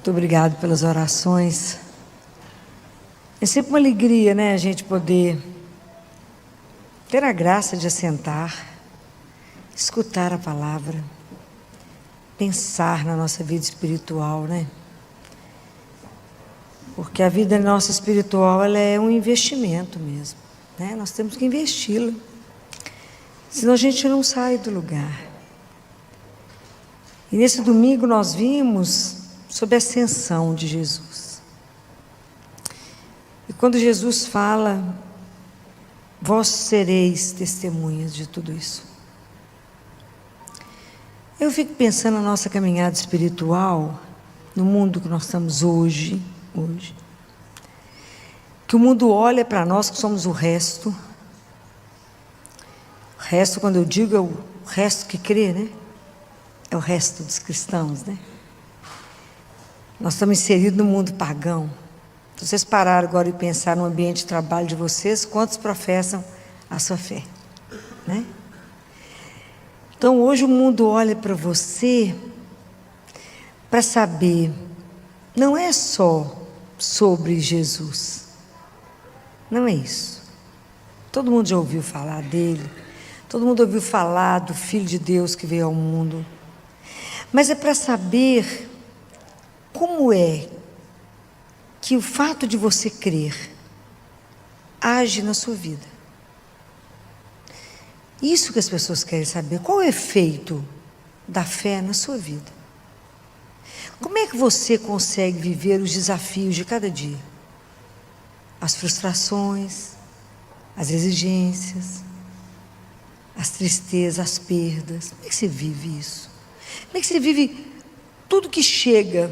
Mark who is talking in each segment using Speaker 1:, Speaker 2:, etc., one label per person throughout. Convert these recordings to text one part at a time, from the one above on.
Speaker 1: Muito obrigado pelas orações. É sempre uma alegria, né, a gente poder ter a graça de assentar, escutar a palavra, pensar na nossa vida espiritual, né? Porque a vida nossa espiritual, ela é um investimento mesmo, né? Nós temos que investi-la, senão a gente não sai do lugar. E nesse domingo nós vimos sobre a ascensão de Jesus. E quando Jesus fala, vós sereis testemunhas de tudo isso. Eu fico pensando na nossa caminhada espiritual, no mundo que nós estamos hoje, que o mundo olha para nós que somos o resto. O resto, quando eu digo, é o resto que crê, né? É o resto dos cristãos, né? Nós estamos inseridos no mundo pagão. Se vocês pararam agora e pensar no ambiente de trabalho de vocês, quantos professam a sua fé, né? Então hoje o mundo olha para você para saber, não é só sobre Jesus, não é isso. Todo mundo já ouviu falar dele, todo mundo ouviu falar do Filho de Deus que veio ao mundo, mas é para saber como é que o fato de você crer age na sua vida. Isso que as pessoas querem saber, qual é o efeito da fé na sua vida? Como é que você consegue viver os desafios de cada dia? As frustrações, as exigências, as tristezas, as perdas. Como é que você vive isso? Como é que você vive tudo que chega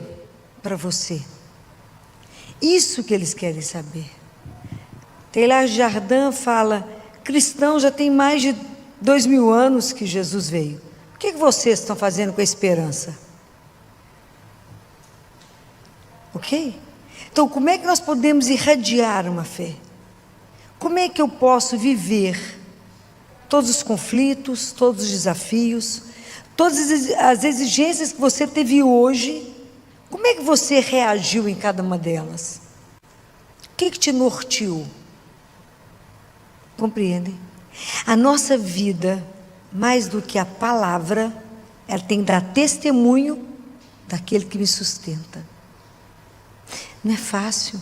Speaker 1: para você? Isso que eles querem saber. Teilhard de Chardin fala, cristão já tem mais de 2000 anos que Jesus veio. O que vocês estão fazendo com a esperança? Ok? Então, como é que nós podemos irradiar uma fé? Como é que eu posso viver todos os conflitos, todos os desafios, todas as exigências que você teve hoje? Como é que você reagiu em cada uma delas? O que te norteou? Compreendem? A nossa vida, mais do que a palavra, ela tem que dar testemunho daquele que me sustenta. Não é fácil.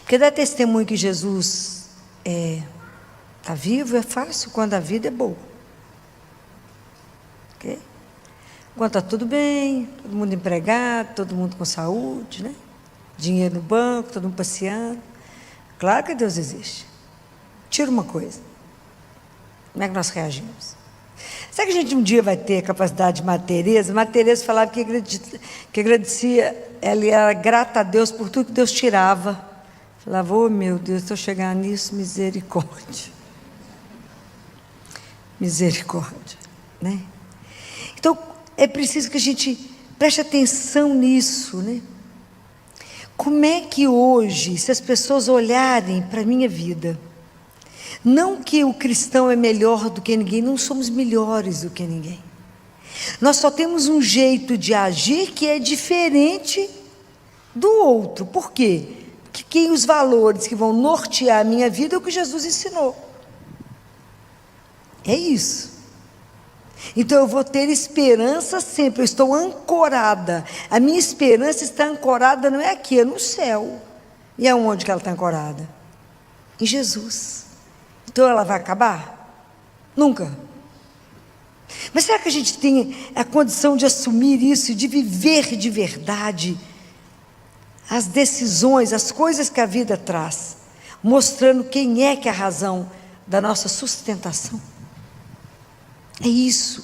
Speaker 1: Porque dar testemunho que Jesus está vivo é fácil quando a vida é boa. Ok? Quando está tudo bem, todo mundo empregado, todo mundo com saúde, né? Dinheiro no banco, todo mundo passeando. Claro que Deus existe. Tira uma coisa. Como é que nós reagimos? Será que a gente um dia vai ter a capacidade de Madre Teresa? Madre Teresa falava que agradecia, ela era grata a Deus por tudo que Deus tirava. Falava, oh meu Deus, estou chegando nisso, misericórdia. Misericórdia, né? Então, é preciso que a gente preste atenção nisso, né? Como é que hoje, se as pessoas olharem para a minha vida, não que o cristão é melhor do que ninguém, não somos melhores do que ninguém. Nós só temos um jeito de agir que é diferente do outro. Por quê? Porque os valores que vão nortear a minha vida é o que Jesus ensinou. É isso. Então eu vou ter esperança sempre, eu estou ancorada. A minha esperança está ancorada, não é aqui, é no céu. E aonde que ela está ancorada? Em Jesus. Então ela vai acabar? Nunca. Mas será que a gente tem a condição de assumir isso, de viver de verdade as decisões, as coisas que a vida traz, mostrando quem é que é a razão da nossa sustentação? É isso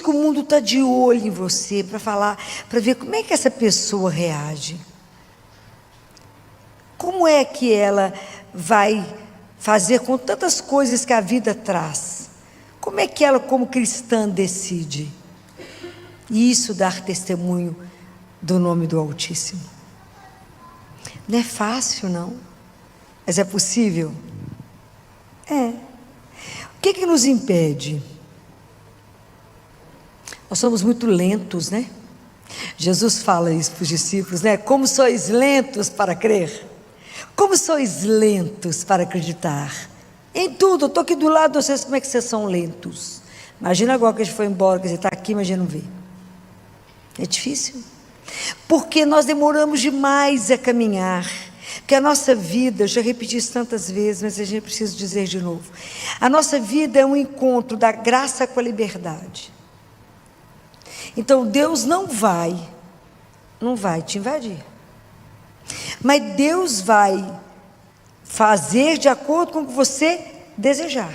Speaker 1: que o mundo está de olho em você, para falar, para ver como é que essa pessoa reage. Como é que ela vai fazer com tantas coisas que a vida traz? Como é que ela, como cristã, decide? E isso dar testemunho do nome do Altíssimo. Não é fácil, não. Mas é possível? É. O que nos impede? Nós somos muito lentos, né? Jesus fala isso para os discípulos, né? Como sois lentos para crer, como sois lentos para acreditar. Em tudo, eu estou aqui do lado de vocês, como é que vocês são lentos? Imagina agora que a gente foi embora, quer dizer, está aqui, mas a gente não vê. É difícil. Porque nós demoramos demais a caminhar. Porque a nossa vida, eu já repeti isso tantas vezes, mas a gente precisa dizer de novo. A nossa vida é um encontro da graça com a liberdade. Então Deus não vai te invadir. Mas Deus vai fazer de acordo com o que você desejar.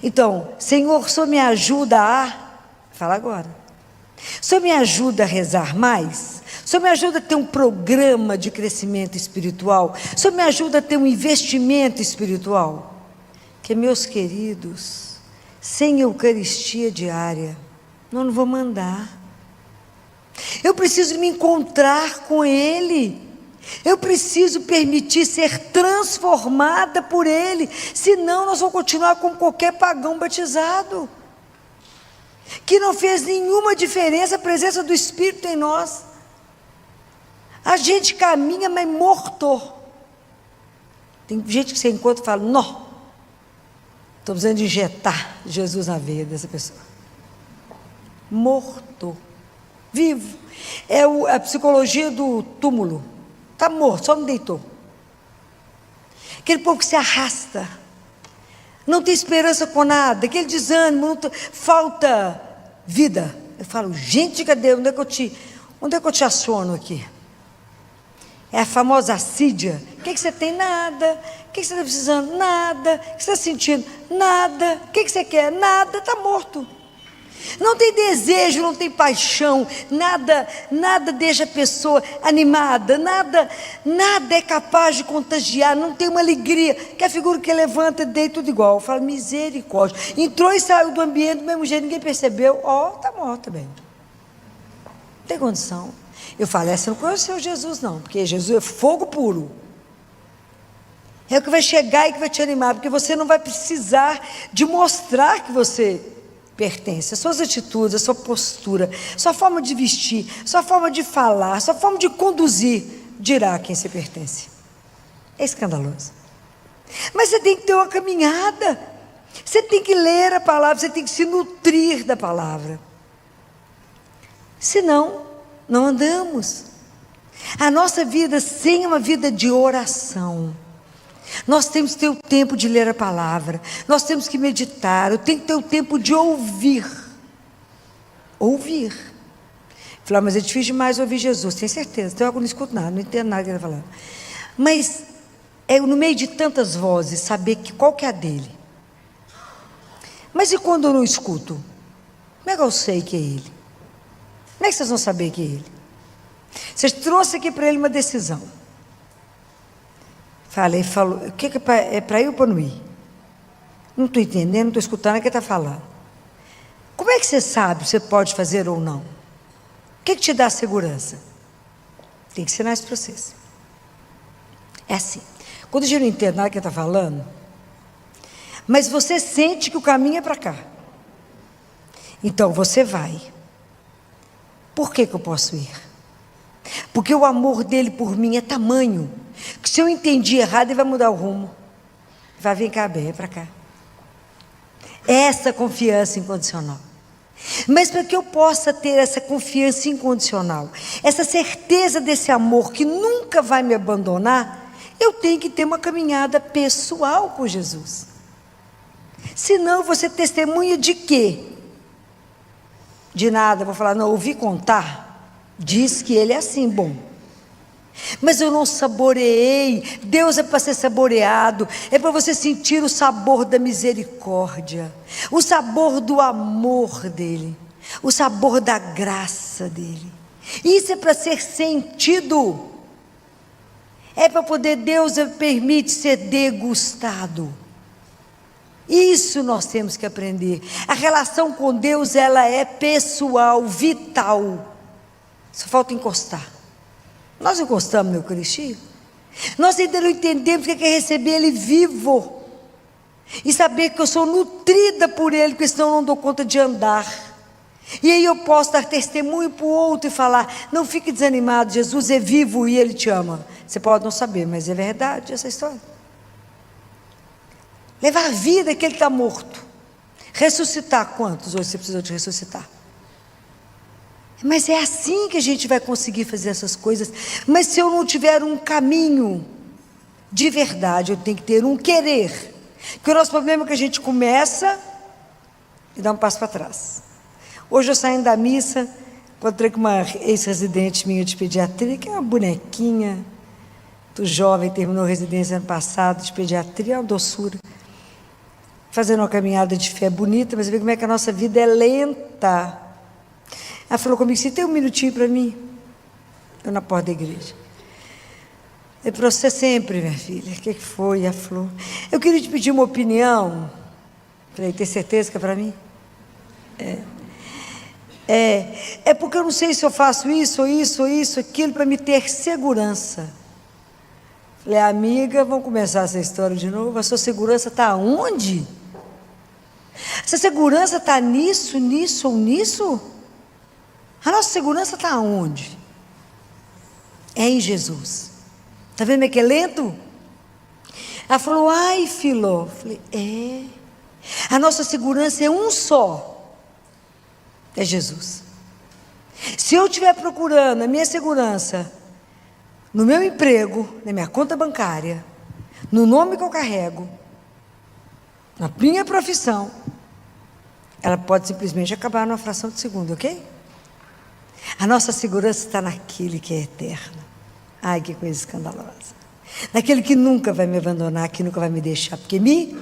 Speaker 1: Então, Senhor, o Senhor me ajuda fala agora. O Senhor me ajuda a rezar mais? O Senhor me ajuda a ter um programa de crescimento espiritual? O Senhor me ajuda a ter um investimento espiritual? Que, meus queridos, sem Eucaristia diária, não vou mandar. Eu preciso me encontrar com Ele. Eu preciso permitir ser transformada por Ele. Senão nós vamos continuar como qualquer pagão batizado, que não fez nenhuma diferença a presença do Espírito em nós. A gente caminha, mas morto. Tem gente que você encontra e fala, não, estou precisando de injetar Jesus na veia dessa pessoa. Morto. Vivo. É a psicologia do túmulo. Está morto, só não deitou. Aquele povo que se arrasta, não tem esperança com nada, aquele desânimo, falta vida. Eu falo, gente, cadê? Onde é que eu te aciono aqui? É a famosa assídia. O que você tem? Nada. O que você está precisando? Nada. O que você está sentindo? Nada. O que você quer? Nada. Está morto. Não tem desejo, não tem paixão, nada deixa a pessoa animada, nada é capaz de contagiar, não tem uma alegria, que a figura que levanta deita tudo igual. Fala, misericórdia, entrou e saiu do ambiente do mesmo jeito, ninguém percebeu, está morta bem, não tem condição. Eu falo, você não conheceu Jesus não, porque Jesus é fogo puro, é o que vai chegar e que vai te animar, porque você não vai precisar de mostrar que você pertence. As suas atitudes, a sua postura, sua forma de vestir, sua forma de falar, sua forma de conduzir, dirá a quem você pertence. É escandaloso. Mas você tem que ter uma caminhada, você tem que ler a palavra, você tem que se nutrir da palavra. Senão, não andamos. A nossa vida sem uma vida de oração, nós temos que ter o tempo de ler a palavra, nós temos que meditar, eu tenho que ter o tempo de ouvir. Falar, mas é difícil demais ouvir Jesus, tenho certeza, então eu não escuto nada, não entendo nada que ele está falando. Mas, no meio de tantas vozes, saber qual que é a dele. Mas e quando eu não escuto? Como é que eu sei que é ele? Como é que vocês vão saber que é ele? Vocês trouxeram aqui para ele uma decisão. Ele falou, o que é para ir ou para não ir? Não estou entendendo, não estou escutando o que ele está falando. Como é que você sabe se você pode fazer ou não? O que te dá segurança? Tem que ensinar isso para vocês. É assim, quando a gente não entende nada que ele está falando, mas você sente que o caminho é para cá, então você vai. Por que eu posso ir? Porque o amor dele por mim é tamanho, que se eu entendi errado, ele vai mudar o rumo. Vai vir cá bem, para cá. Essa confiança incondicional. Mas para que eu possa ter essa confiança incondicional, essa certeza desse amor que nunca vai me abandonar, eu tenho que ter uma caminhada pessoal com Jesus. Senão você testemunha de quê? De nada, vou falar, não, ouvi contar, diz que ele é assim, bom. Mas eu não saboreei. Deus é para ser saboreado, é para você sentir o sabor da misericórdia, o sabor do amor dele, o sabor da graça dele. Isso é para ser sentido, é para poder, Deus permite ser degustado. Isso nós temos que aprender. A relação com Deus, ela é pessoal, vital. Só falta encostar. Nós encostamos na Eucaristia. Nós ainda não entendemos o que é receber Ele vivo e saber que eu sou nutrida por Ele, porque senão eu não dou conta de andar. E aí eu posso dar testemunho para o outro e falar: não fique desanimado, Jesus é vivo e Ele te ama. Você pode não saber, mas é verdade essa história. Levar a vida que Ele está morto. Ressuscitar, quantos hoje você precisa de ressuscitar? Mas é assim que a gente vai conseguir fazer essas coisas. Mas se eu não tiver um caminho de verdade, eu tenho que ter um querer. Porque o nosso problema é que a gente começa e dá um passo para trás. Hoje eu saindo da missa, encontrei com uma ex-residente minha de pediatria, que é uma bonequinha, muito jovem, terminou a residência ano passado de pediatria, é uma doçura. Fazendo uma caminhada de fé bonita, mas vê como é que a nossa vida é lenta. Ela falou comigo: você tem um minutinho para mim? Eu na porta da igreja. É para você sempre, minha filha. O que foi? Ela falou: eu queria te pedir uma opinião. Falei: tem certeza que é para mim? É porque eu não sei se eu faço isso, ou isso, ou isso, aquilo, para me ter segurança. Falei: amiga, vamos começar essa história de novo. A sua segurança está onde? Essa segurança está nisso, nisso ou nisso? A nossa segurança está onde? É em Jesus. Está vendo como é que é lento? Ela falou: ai, Filó. Falei: a nossa segurança é um só. É Jesus. Se eu estiver procurando a minha segurança no meu emprego, na minha conta bancária, no nome que eu carrego, na minha profissão, ela pode simplesmente acabar numa fração de segundo, ok? A nossa segurança está naquele que é eterno. Ai, que coisa escandalosa. Naquele que nunca vai me abandonar, que nunca vai me deixar, porque me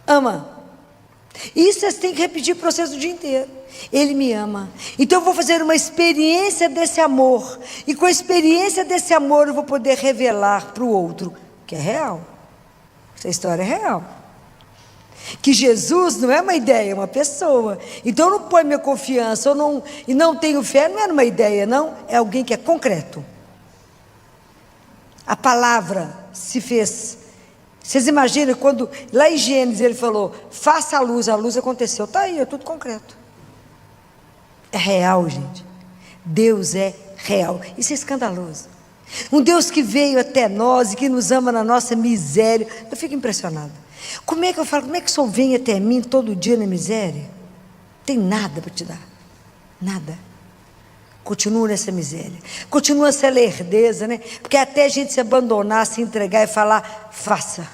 Speaker 1: ama. Isso você tem que repetir o processo o dia inteiro. Ele me ama. Então eu vou fazer uma experiência desse amor. E com a experiência desse amor eu vou poder revelar para o outro que é real. Essa história é real. Que Jesus não é uma ideia, é uma pessoa. Então eu não ponho minha confiança e não tenho fé, não é numa ideia, não. É alguém que é concreto. A palavra se fez. Vocês imaginam quando lá em Gênesis ele falou: faça a luz aconteceu. Está aí, é tudo concreto. É real, gente. Deus é real. Isso é escandaloso. Um Deus que veio até nós e que nos ama na nossa miséria. Eu fico impressionada. Como é que eu falo? Como é que o Senhor vem até mim todo dia na miséria? Não tem nada para te dar. Nada. Continua nessa miséria. Continua essa lerdeza, né? Porque até a gente se abandonar, se entregar e falar: faça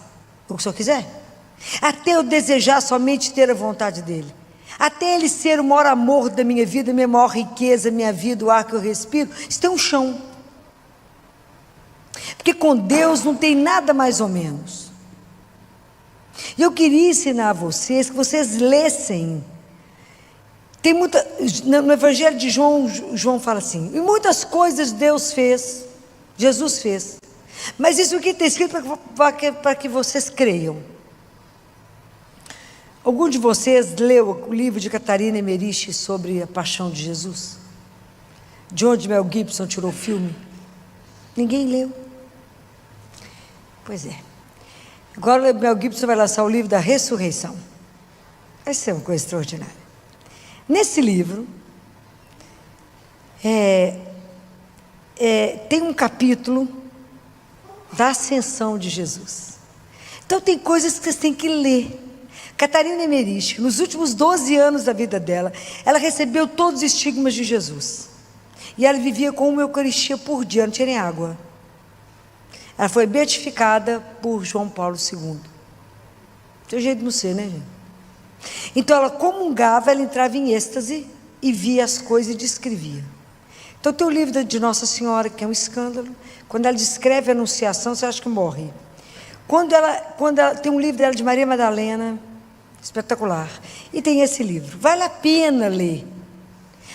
Speaker 1: o que o Senhor quiser. Até eu desejar somente ter a vontade dEle. Até Ele ser o maior amor da minha vida, minha maior riqueza, minha vida, o ar que eu respiro. Isso tem um chão. Porque com Deus não tem nada mais ou menos. E eu queria ensinar a vocês que vocês lessem. Tem muita, no Evangelho de João, João fala assim: e muitas coisas Deus fez, Jesus fez. Mas isso aqui está escrito para que vocês creiam. Algum de vocês leu o livro de Catarina Emmerich sobre a paixão de Jesus? De onde Mel Gibson tirou o filme? Ninguém leu. Pois é. Agora o Mel Gibson vai lançar o livro da ressurreição. Vai ser uma coisa extraordinária. Nesse livro, tem um capítulo da ascensão de Jesus. Então tem coisas que vocês têm que ler. Catarina Emmerich, nos últimos 12 anos da vida dela, ela recebeu todos os estigmas de Jesus. E ela vivia com uma eucaristia por dia, não tinha nem água. Ela foi beatificada por João Paulo II. Tem jeito de não ser, né, gente? Então ela comungava, ela entrava em êxtase e via as coisas e descrevia. Então tem o livro de Nossa Senhora, que é um escândalo. Quando ela descreve a Anunciação, você acha que morre. Quando ela tem um livro dela de Maria Madalena, espetacular. E tem esse livro. Vale a pena ler.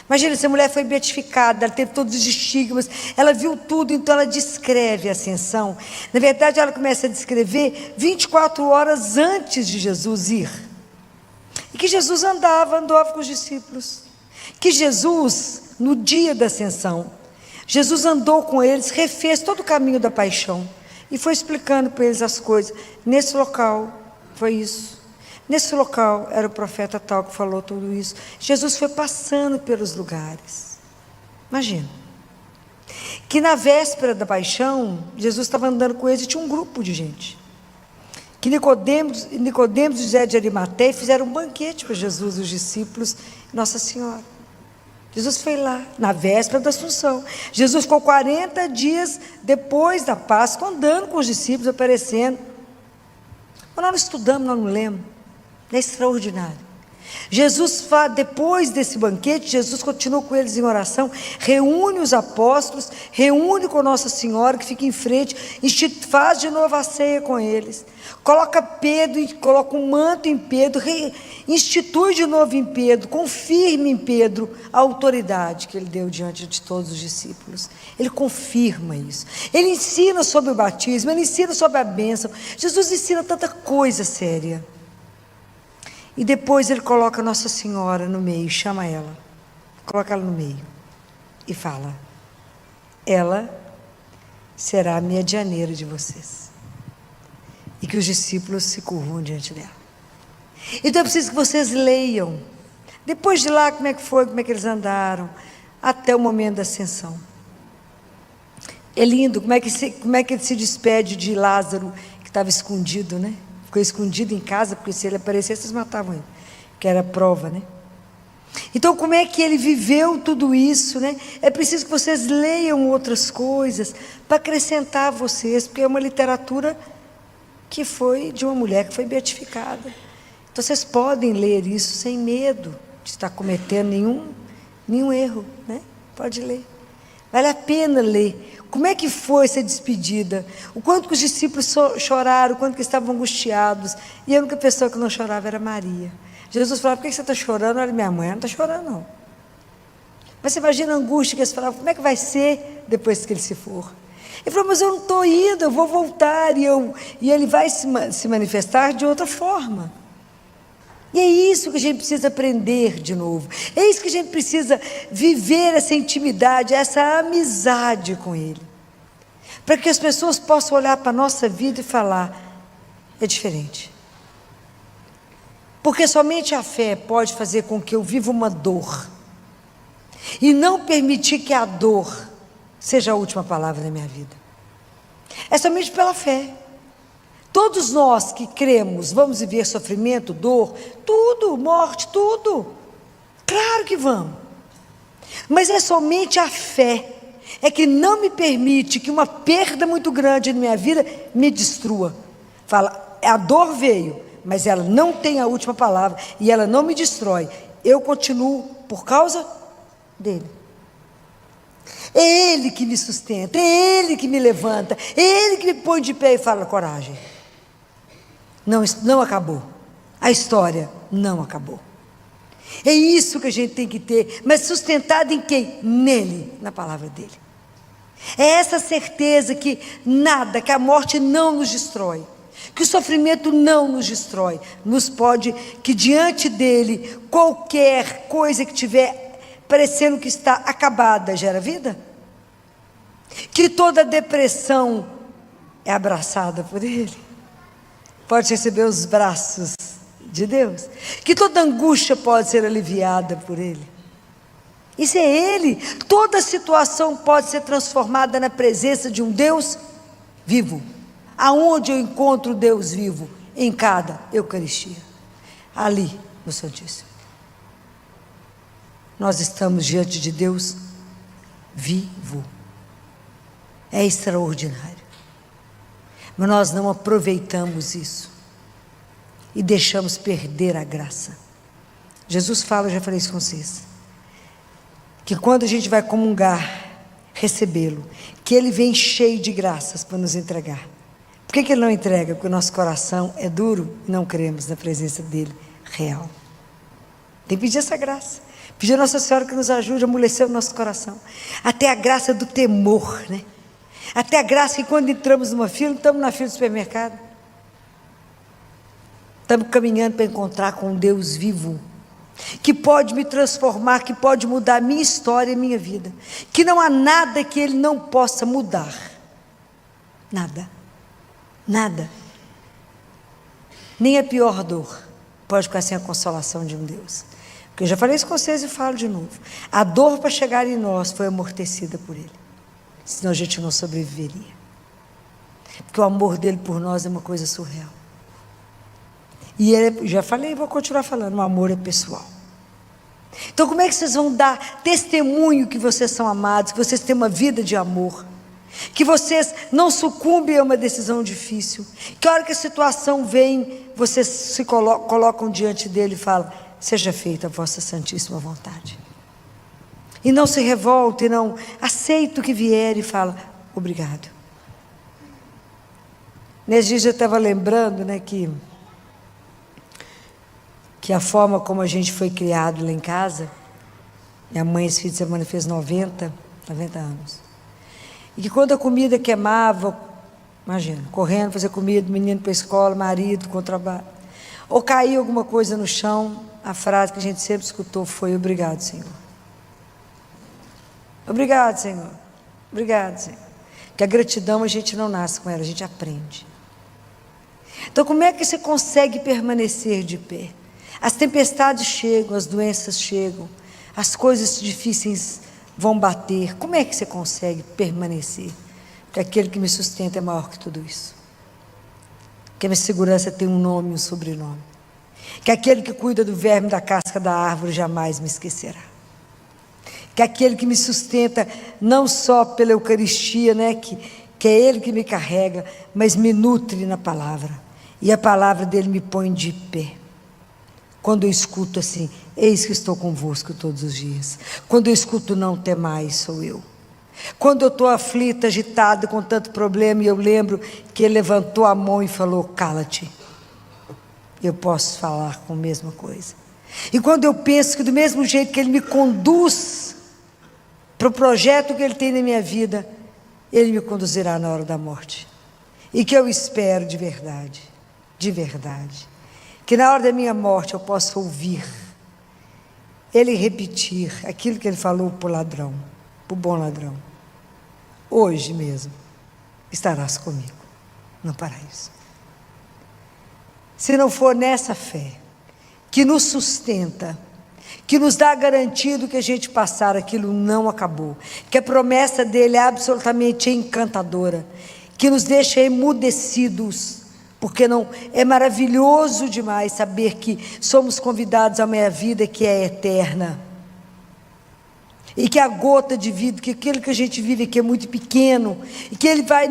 Speaker 1: Imagina, essa mulher foi beatificada, ela teve todos os estigmas, ela viu tudo, então ela descreve a ascensão. Na verdade, ela começa a descrever 24 horas antes de Jesus ir. E que Jesus andava com os discípulos. Que Jesus, no dia da ascensão, Jesus andou com eles, refez todo o caminho da paixão. E foi explicando para eles as coisas. Nesse local, foi isso. Nesse local era o profeta tal que falou tudo isso. Jesus foi passando pelos lugares. Imagina. Que na véspera da paixão, Jesus estava andando com eles e tinha um grupo de gente. Que Nicodemos e José de Arimateia fizeram um banquete para Jesus, os discípulos e Nossa Senhora. Jesus foi lá, na véspera da Assunção. Jesus ficou 40 dias depois da Páscoa, andando com os discípulos, aparecendo. Mas nós não estudamos, nós não lemos. É extraordinário. Jesus, depois desse banquete, Jesus continua com eles em oração, reúne os apóstolos, reúne com Nossa Senhora, que fica em frente, faz de novo a ceia com eles, coloca Pedro, coloca um manto em Pedro, institui de novo em Pedro, confirma em Pedro a autoridade que ele deu diante de todos os discípulos. Ele confirma isso. Ele ensina sobre o batismo, ele ensina sobre a bênção. Jesus ensina tanta coisa séria. E depois ele coloca Nossa Senhora no meio, chama ela, coloca ela no meio e fala: ela será a medianeira de vocês. E que os discípulos se curvam diante dela. Então eu preciso que vocês leiam. Depois de lá, como é que foi, como é que eles andaram, até o momento da ascensão. É lindo, como é que ele se despede de Lázaro, que estava escondido, né? Ficou escondido em casa, porque se ele aparecesse, eles matavam ele, que era a prova, né? Então, como é que ele viveu tudo isso, né? É preciso que vocês leiam outras coisas, para acrescentar a vocês, porque é uma literatura que foi de uma mulher que foi beatificada. Então, vocês podem ler isso sem medo de estar cometendo nenhum erro, né? Pode ler. Vale a pena ler. Como é que foi essa despedida? O quanto que os discípulos choraram, o quanto que estavam angustiados. E a única pessoa que não chorava era Maria. Jesus falava: por que você está chorando? Olha, minha mãe não está chorando, não. Mas você imagina a angústia que eles falavam: como é que vai ser depois que ele se for? Ele falou: mas eu não estou indo, eu vou voltar. E ele vai se manifestar de outra forma. E é isso que a gente precisa aprender de novo. É isso que a gente precisa viver, essa intimidade, essa amizade com Ele. Para que as pessoas possam olhar para a nossa vida e falar: é diferente. Porque somente a fé pode fazer com que eu viva uma dor. E não permitir que a dor seja a última palavra da minha vida. É somente pela fé. Todos nós que cremos, vamos viver sofrimento, dor, tudo, morte, tudo. Claro que vamos. Mas é somente a fé, é que não me permite que uma perda muito grande na minha vida me destrua. Fala: a dor veio, mas ela não tem a última palavra, e ela não me destrói. Eu continuo por causa dele. É Ele que me sustenta, é Ele que me levanta, é Ele que me põe de pé e fala: coragem. Não acabou. A história não acabou. É isso que a gente tem que ter, mas sustentado em quem? Nele, na palavra dele. É essa certeza que nada, que a morte não nos destrói, que o sofrimento não nos destrói, que diante dele, qualquer coisa que tiver parecendo que está acabada, gera vida. Que toda depressão é abraçada por ele. Pode receber os braços de Deus. Que toda angústia pode ser aliviada por Ele. Isso é Ele. Toda situação pode ser transformada na presença de um Deus vivo. Aonde eu encontro o Deus vivo? Em cada Eucaristia. Ali, no Santíssimo. Nós estamos diante de Deus vivo. É extraordinário. Mas nós não aproveitamos isso e deixamos perder a graça. Jesus fala, eu já falei isso com vocês, que quando a gente vai comungar, recebê-lo, que Ele vem cheio de graças para nos entregar. Por que Ele não entrega? Porque o nosso coração é duro e não cremos na presença dEle real. Tem que pedir essa graça, pedir a Nossa Senhora que nos ajude a amolecer o nosso coração, até a graça do temor, né? Até a graça que quando entramos numa fila, estamos na fila do supermercado, estamos caminhando para encontrar com um Deus vivo, que pode me transformar, que pode mudar a minha história e a minha vida, que não há nada que Ele não possa mudar, nada, nada, nem a pior dor, pode ficar sem a consolação de um Deus. Porque eu já falei isso com vocês e falo de novo. A dor para chegar em nós foi amortecida por Ele. Senão a gente não sobreviveria. Porque o amor dele por nós é uma coisa surreal. E ele, já falei e vou continuar falando, o amor é pessoal. Então como é que vocês vão dar testemunho que vocês são amados, que vocês têm uma vida de amor, que vocês não sucumbem a uma decisão difícil, que a hora que a situação vem, vocês se colocam diante dele e falam, seja feita a vossa santíssima vontade. E não se revolte, não aceita o que vier e fala, obrigado. Nesse dia eu estava lembrando, né, que a forma como a gente foi criado lá em casa, minha mãe esse fim de semana fez 90 anos, e que quando a comida queimava, imagina, correndo fazer comida, menino para a escola, marido com o trabalho, ou caía alguma coisa no chão, a frase que a gente sempre escutou foi, obrigado, Senhor. Obrigado, Senhor. Obrigado, Senhor. Porque a gratidão a gente não nasce com ela, a gente aprende. Então como é que você consegue permanecer de pé? As tempestades chegam, as doenças chegam, as coisas difíceis vão bater. Como é que você consegue permanecer? Porque aquele que me sustenta é maior que tudo isso. Que a minha segurança tem um nome e um sobrenome. Que aquele que cuida do verme da casca da árvore jamais me esquecerá. Que aquele que me sustenta não só pela Eucaristia, né, que é Ele que me carrega, mas me nutre na palavra. E a palavra dele me põe de pé. Quando eu escuto assim, eis que estou convosco todos os dias. Quando eu escuto não temais, sou eu. Quando eu estou aflita, agitada, com tanto problema, e eu lembro que ele levantou a mão e falou, cala-te. Eu posso falar com a mesma coisa. E quando eu penso que do mesmo jeito que ele me conduz para o projeto que ele tem na minha vida, ele me conduzirá na hora da morte. E que eu espero de verdade, que na hora da minha morte eu possa ouvir ele repetir aquilo que ele falou para o ladrão, para o bom ladrão. Hoje mesmo estarás comigo no paraíso. Se não for nessa fé que nos sustenta, que nos dá garantido que a gente passar, aquilo não acabou, que a promessa dele é absolutamente encantadora, que nos deixa emudecidos, porque não é maravilhoso demais saber que somos convidados a uma vida que é eterna, e que a gota de vida, que aquilo que a gente vive aqui é muito pequeno, e que Ele vai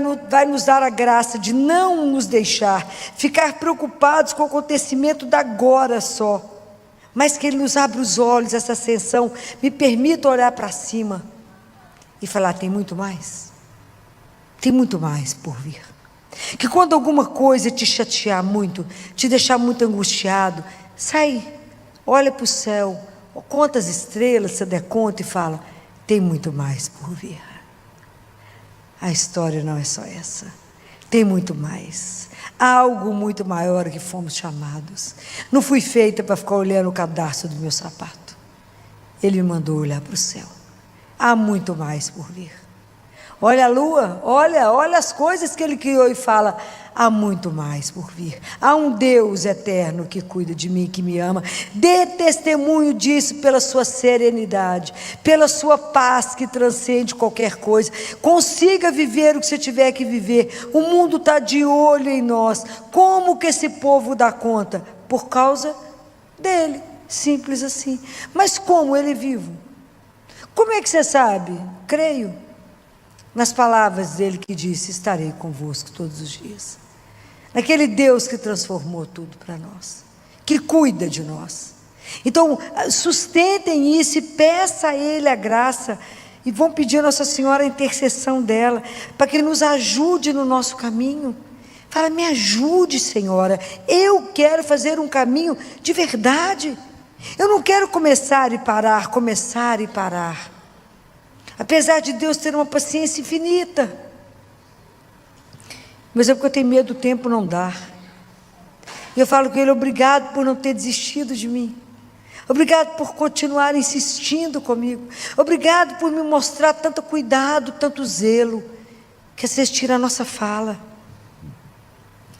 Speaker 1: nos dar a graça de não nos deixar ficar preocupados com o acontecimento da agora só, mas que Ele nos abra os olhos, essa ascensão me permita olhar para cima e falar, tem muito mais por vir. Que quando alguma coisa te chatear muito, te deixar muito angustiado, sai, olha para o céu, conta as estrelas, se der conta, e fala, tem muito mais por vir. A história não é só essa, tem muito mais, algo muito maior que fomos chamados. Não fui feita para ficar olhando o cadarço do meu sapato. Ele me mandou olhar para o céu. Há muito mais por vir. Olha a lua, olha as coisas que Ele criou e fala, há muito mais por vir. Há um Deus eterno que cuida de mim, que me ama. Dê testemunho disso pela sua serenidade, pela sua paz que transcende qualquer coisa. Consiga viver o que você tiver que viver. O mundo está de olho em nós. Como que esse povo dá conta? Por causa dele, simples assim. Mas como ele é vivo? Como é que você sabe? Creio nas palavras dele que disse, estarei convosco todos os dias. Naquele Deus que transformou tudo para nós, que cuida de nós. Então, sustentem isso e peça a Ele a graça, e vão pedir a Nossa Senhora a intercessão dela, para que Ele nos ajude no nosso caminho. Fala, me ajude, Senhora, eu quero fazer um caminho de verdade. Eu não quero começar e parar. Apesar de Deus ter uma paciência infinita, mas é porque eu tenho medo do tempo não dar. E eu falo com Ele, obrigado por não ter desistido de mim, obrigado por continuar insistindo comigo, obrigado por me mostrar tanto cuidado, tanto zelo, que às vezes tira a nossa fala.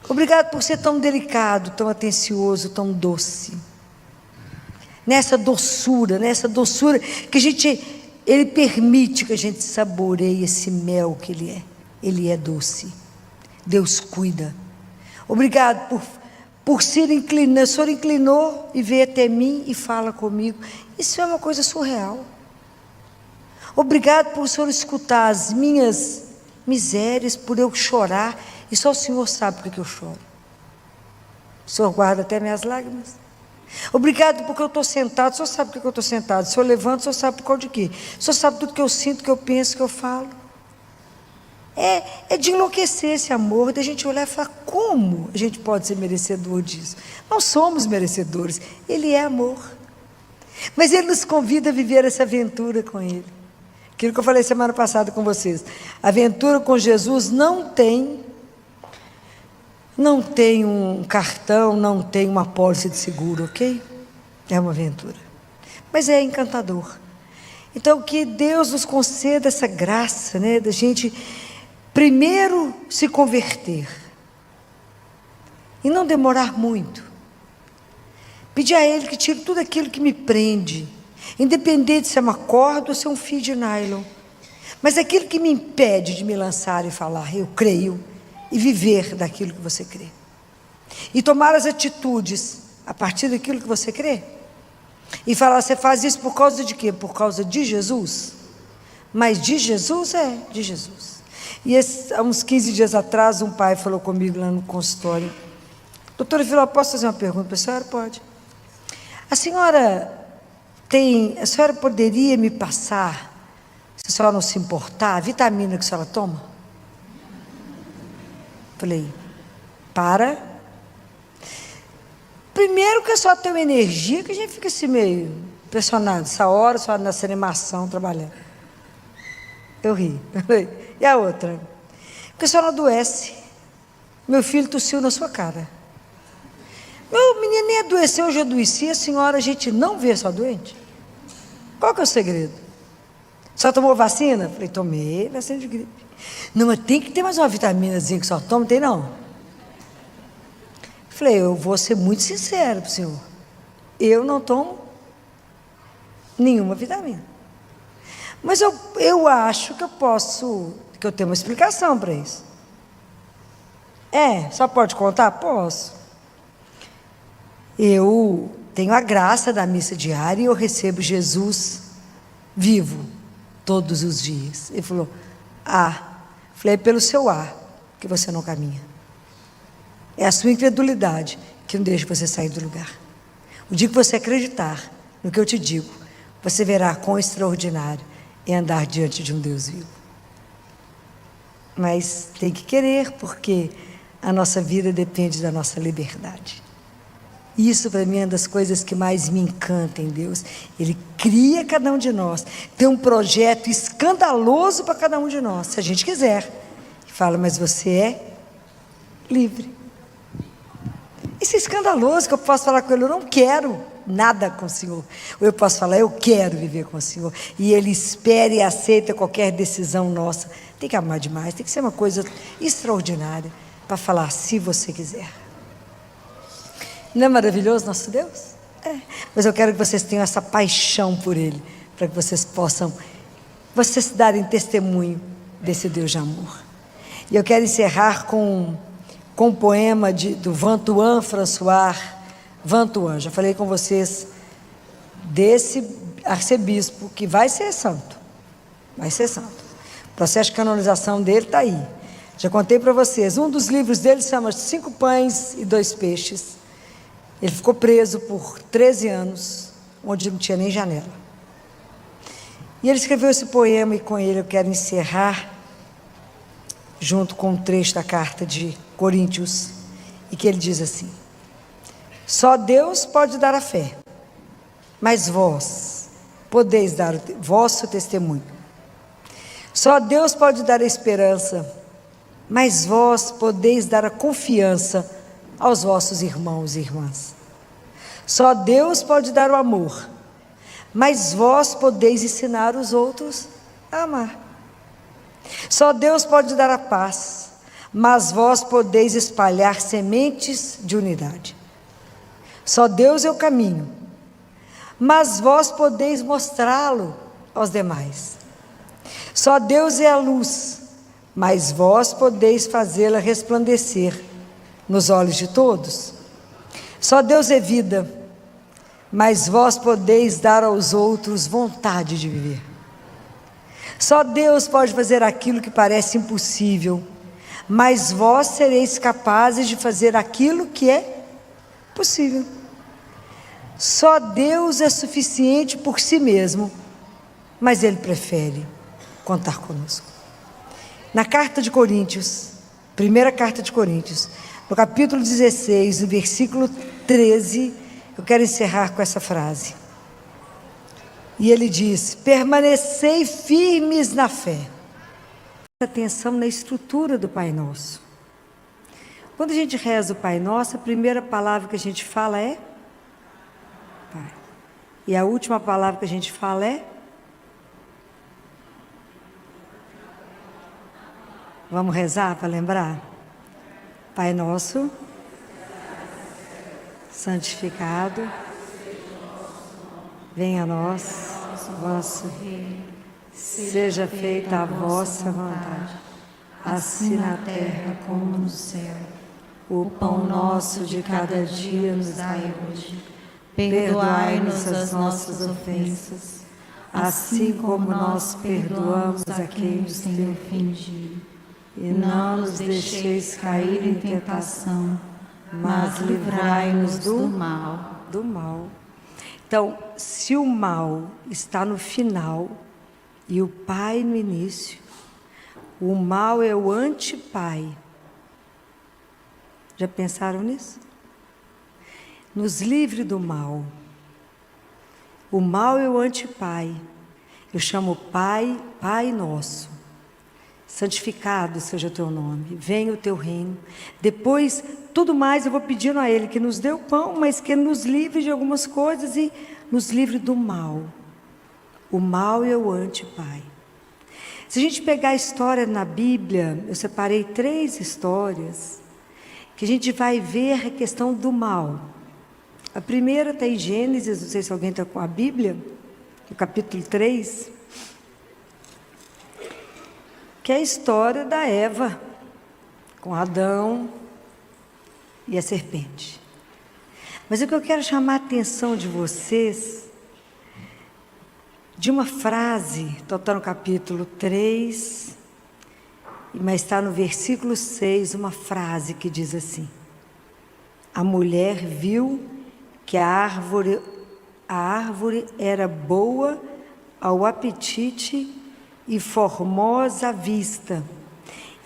Speaker 1: Obrigado por ser tão delicado, tão atencioso, tão doce. Nessa doçura que Ele permite que a gente saboreie esse mel que Ele é. Ele é doce. Deus cuida. Obrigado por ser inclinado. O Senhor inclinou e veio até mim e fala comigo. Isso é uma coisa surreal. Obrigado por o Senhor escutar as minhas misérias, por eu chorar. E só o Senhor sabe por que eu choro. O Senhor guarda até minhas lágrimas. Obrigado porque eu estou sentado. O Senhor sabe por que eu estou sentado. Se eu levanto, o Senhor sabe por causa de quê. O Senhor sabe tudo que eu sinto, que eu penso, que eu falo. É de enlouquecer esse amor, da gente olhar e falar, como a gente pode ser merecedor disso? Não somos merecedores, Ele é amor. Mas Ele nos convida a viver essa aventura com Ele. Aquilo que eu falei semana passada com vocês. A aventura com Jesus não tem um cartão, não tem uma pólice de seguro, ok? É uma aventura. Mas é encantador. Então, que Deus nos conceda essa graça, né, da gente primeiro se converter e não demorar muito. Pedir a Ele que tire tudo aquilo que me prende, independente se é uma corda ou se é um fio de nylon, mas aquilo que me impede de me lançar e falar, eu creio, e viver daquilo que você crê. E tomar as atitudes a partir daquilo que você crê. E falar, você faz isso por causa de quê? Por causa de Jesus? Mas de Jesus de Jesus. E há uns 15 dias atrás, um pai falou comigo lá no consultório. Doutora Vila, posso fazer uma pergunta para a senhora? Pode. A senhora poderia me passar, se a senhora não se importar, a vitamina que a senhora toma? Falei, primeiro que a senhora tem uma energia que a gente fica assim meio impressionado. Essa hora a senhora nessa animação trabalhando. Eu ri. E a outra? Porque a senhora adoece. Meu filho tossiu na sua cara. Meu menino nem adoeceu, eu já adoeci. A senhora, a gente não vê só doente. Qual que é o segredo? A senhora tomou vacina? Falei, tomei vacina de gripe. Não, mas tem que ter mais uma vitaminazinha que só toma, tem não? Falei, eu vou ser muito sincero para o senhor. Eu não tomo nenhuma vitamina. Mas eu acho que que eu tenho uma explicação para isso. Só pode contar? Posso. Eu tenho a graça da missa diária e eu recebo Jesus vivo todos os dias. Ele falou, falei, é pelo seu ar que você não caminha. É a sua incredulidade que não deixa você sair do lugar. O dia que você acreditar no que eu te digo, você verá quão extraordinário é andar diante de um Deus vivo. Mas tem que querer, porque a nossa vida depende da nossa liberdade. Isso para mim é uma das coisas que mais me encanta em Deus. Ele cria cada um de nós, tem um projeto escandaloso para cada um de nós, se a gente quiser. E fala, mas você é livre. Isso é escandaloso, que eu posso falar com ele, eu não quero nada com o Senhor. Ou eu posso falar, eu quero viver com o Senhor. E Ele espera e aceita qualquer decisão nossa. Tem que amar demais, tem que ser uma coisa extraordinária para falar, se você quiser. Não é maravilhoso nosso Deus? Mas eu quero que vocês tenham essa paixão por Ele, para que vocês possam, vocês darem testemunho desse Deus de amor. E eu quero encerrar com um poema do Vantuan François Vantuan. Já falei com vocês desse arcebispo que vai ser santo. Vai ser santo. O processo de canonização dele está aí. Já contei para vocês. Um dos livros dele se chama 5 Pães e 2 Peixes. Ele ficou preso por 13 anos, onde não tinha nem janela. E ele escreveu esse poema e com ele eu quero encerrar, junto com um trecho da carta de Coríntios, e que ele diz assim: só Deus pode dar a fé, mas vós podeis dar o vosso testemunho. Só Deus pode dar a esperança, mas vós podeis dar a confiança aos vossos irmãos e irmãs. Só Deus pode dar o amor, mas vós podeis ensinar os outros a amar. Só Deus pode dar a paz, mas vós podeis espalhar sementes de unidade. Só Deus é o caminho, mas vós podeis mostrá-lo aos demais. Só Deus é a luz, mas vós podeis fazê-la resplandecer nos olhos de todos. Só Deus é vida, mas vós podeis dar aos outros vontade de viver. Só Deus pode fazer aquilo que parece impossível, mas vós sereis capazes de fazer aquilo que é possível. Só Deus é suficiente por si mesmo, mas Ele prefere contar conosco. Na carta de Coríntios, primeira carta de Coríntios, no capítulo 16, no versículo 13, eu quero encerrar com essa frase. E ele diz: permanecei firmes na fé. Presta atenção na estrutura do Pai Nosso. Quando a gente reza o Pai Nosso, a primeira palavra que a gente fala é Pai. E a última palavra que a gente fala é? Vamos rezar para lembrar? Pai Nosso, santificado, venha a nós, vosso reino, seja feita a vossa vontade, assim na terra como no céu. O pão nosso de cada dia nos dai hoje. Perdoai-nos as nossas ofensas, assim como nós perdoamos a quem nos tem ofendido. E não nos deixeis cair em tentação, mas livrai-nos do mal. Do mal. Então, se o mal está no final e o Pai no início, o mal é o antipai. Já pensaram nisso? Nos livre do mal. O mal é o antipai. Eu chamo Pai, Pai Nosso. Santificado seja o teu nome, venha o teu reino. Depois, tudo mais eu vou pedindo a Ele que nos dê o pão, mas que nos livre de algumas coisas e nos livre do mal. O mal é o antipai. Se a gente pegar a história na Bíblia, eu separei 3 histórias, que a gente vai ver a questão do mal. A primeira está em Gênesis, não sei se alguém está com a Bíblia, no capítulo 3, que é a história da Eva, com Adão e a serpente. Mas o que eu quero chamar a atenção de vocês, de uma frase, está no capítulo 3, mas está no versículo 6, uma frase que diz assim: a mulher viu que a árvore era boa ao apetite e formosa à vista,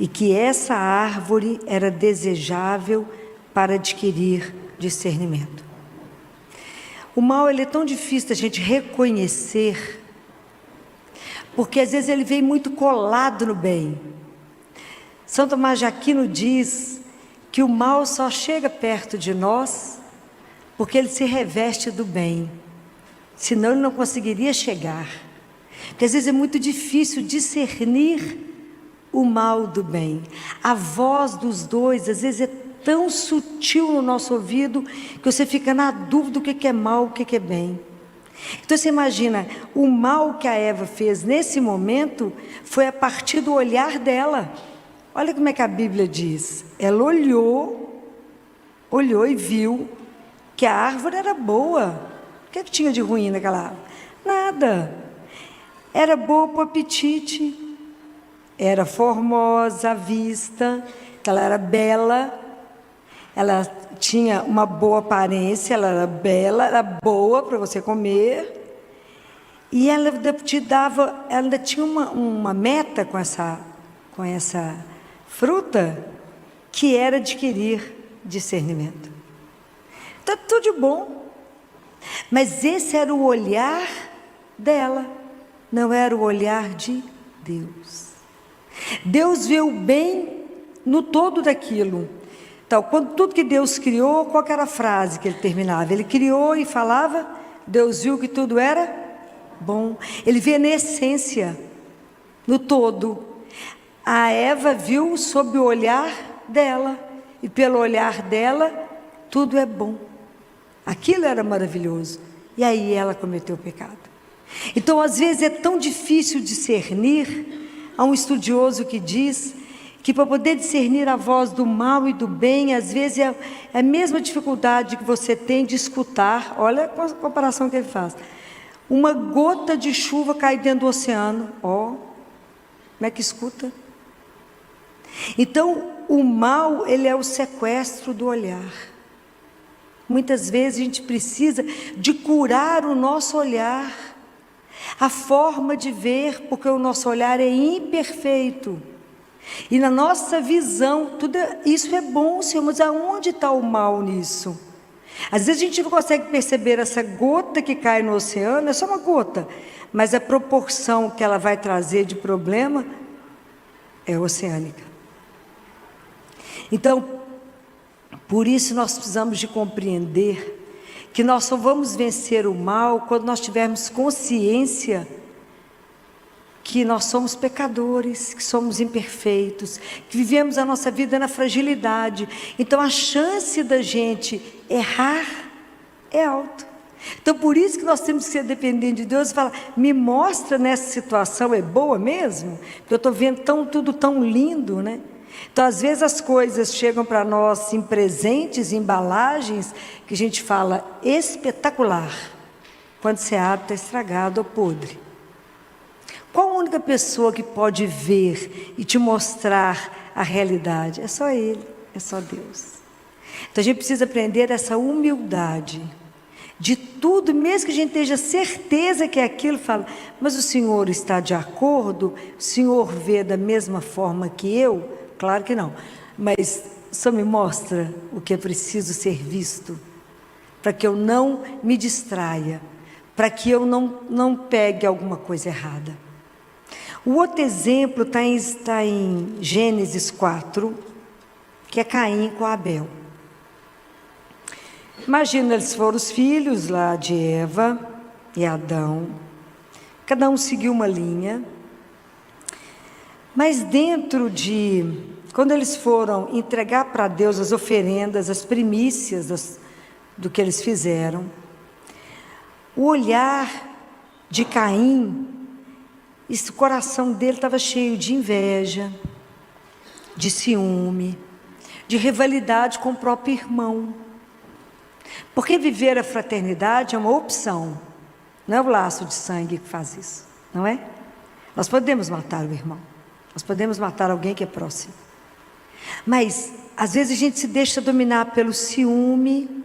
Speaker 1: e que essa árvore era desejável para adquirir discernimento. O mal, ele é tão difícil da gente reconhecer, porque às vezes ele vem muito colado no bem. São Tomás de Aquino diz que o mal só chega perto de nós porque ele se reveste do bem, senão ele não conseguiria chegar. Porque às vezes é muito difícil discernir o mal do bem. A voz dos dois, às vezes, é tão sutil no nosso ouvido que você fica na dúvida do que é mal, o que é bem. Então você imagina, o mal que a Eva fez nesse momento foi a partir do olhar dela. Olha como é que a Bíblia diz. Ela olhou e viu que a árvore era boa. O que tinha de ruim naquela árvore? Nada. Era boa para o apetite, era formosa à vista, ela era bela, ela tinha uma boa aparência, ela era bela, era boa para você comer, e ela te dava, ela ainda tinha uma meta com essa fruta, que era adquirir discernimento. Então, tudo de bom, mas esse era o olhar dela. Não era o olhar de Deus. Deus vê o bem no todo daquilo. Então, quando tudo que Deus criou, qual que era a frase que ele terminava? Ele criou e falava, Deus viu que tudo era bom. Ele vê na essência, no todo. A Eva viu sob o olhar dela, e pelo olhar dela, tudo é bom. Aquilo era maravilhoso. E aí ela cometeu o pecado. Então, às vezes, é tão difícil discernir. Há um estudioso que diz que para poder discernir a voz do mal e do bem, às vezes é a mesma dificuldade que você tem de escutar. Olha a comparação que ele faz. Uma gota de chuva cai dentro do oceano. Como é que escuta? Então, o mal, ele é o sequestro do olhar. Muitas vezes a gente precisa de curar o nosso olhar, a forma de ver, porque o nosso olhar é imperfeito. E na nossa visão, isso é bom, Senhor, mas aonde está o mal nisso? Às vezes a gente não consegue perceber essa gota que cai no oceano, é só uma gota, mas a proporção que ela vai trazer de problema é oceânica. Então, por isso nós precisamos de compreender que nós só vamos vencer o mal quando nós tivermos consciência que nós somos pecadores, que somos imperfeitos, que vivemos a nossa vida na fragilidade. Então a chance da gente errar é alta. Então por isso que nós temos que ser dependentes de Deus e falar, me mostra nessa situação, é boa mesmo? Porque eu estou vendo tudo tão lindo, né? Então às vezes as coisas chegam para nós em presentes, em embalagens, que a gente fala espetacular. Quando você abre está estragado ou podre. Qual a única pessoa que pode ver e te mostrar a realidade? É só Ele, é só Deus. Então a gente precisa aprender essa humildade de tudo, mesmo que a gente tenha certeza que é aquilo, fala, mas o Senhor está de acordo? O Senhor vê da mesma forma que eu? Claro que não, mas só me mostra o que é preciso ser visto, para que eu não me distraia, para que eu não pegue alguma coisa errada. O outro exemplo está em Gênesis 4, que é Caim com Abel. Imagina, eles foram os filhos lá de Eva e Adão, cada um seguiu uma linha, mas quando eles foram entregar para Deus as oferendas, as primícias do que eles fizeram, o olhar de Caim, o coração dele estava cheio de inveja, de ciúme, de rivalidade com o próprio irmão. Porque viver a fraternidade é uma opção, não é o laço de sangue que faz isso, não é? Nós podemos matar o irmão, nós podemos matar alguém que é próximo, mas às vezes a gente se deixa dominar pelo ciúme,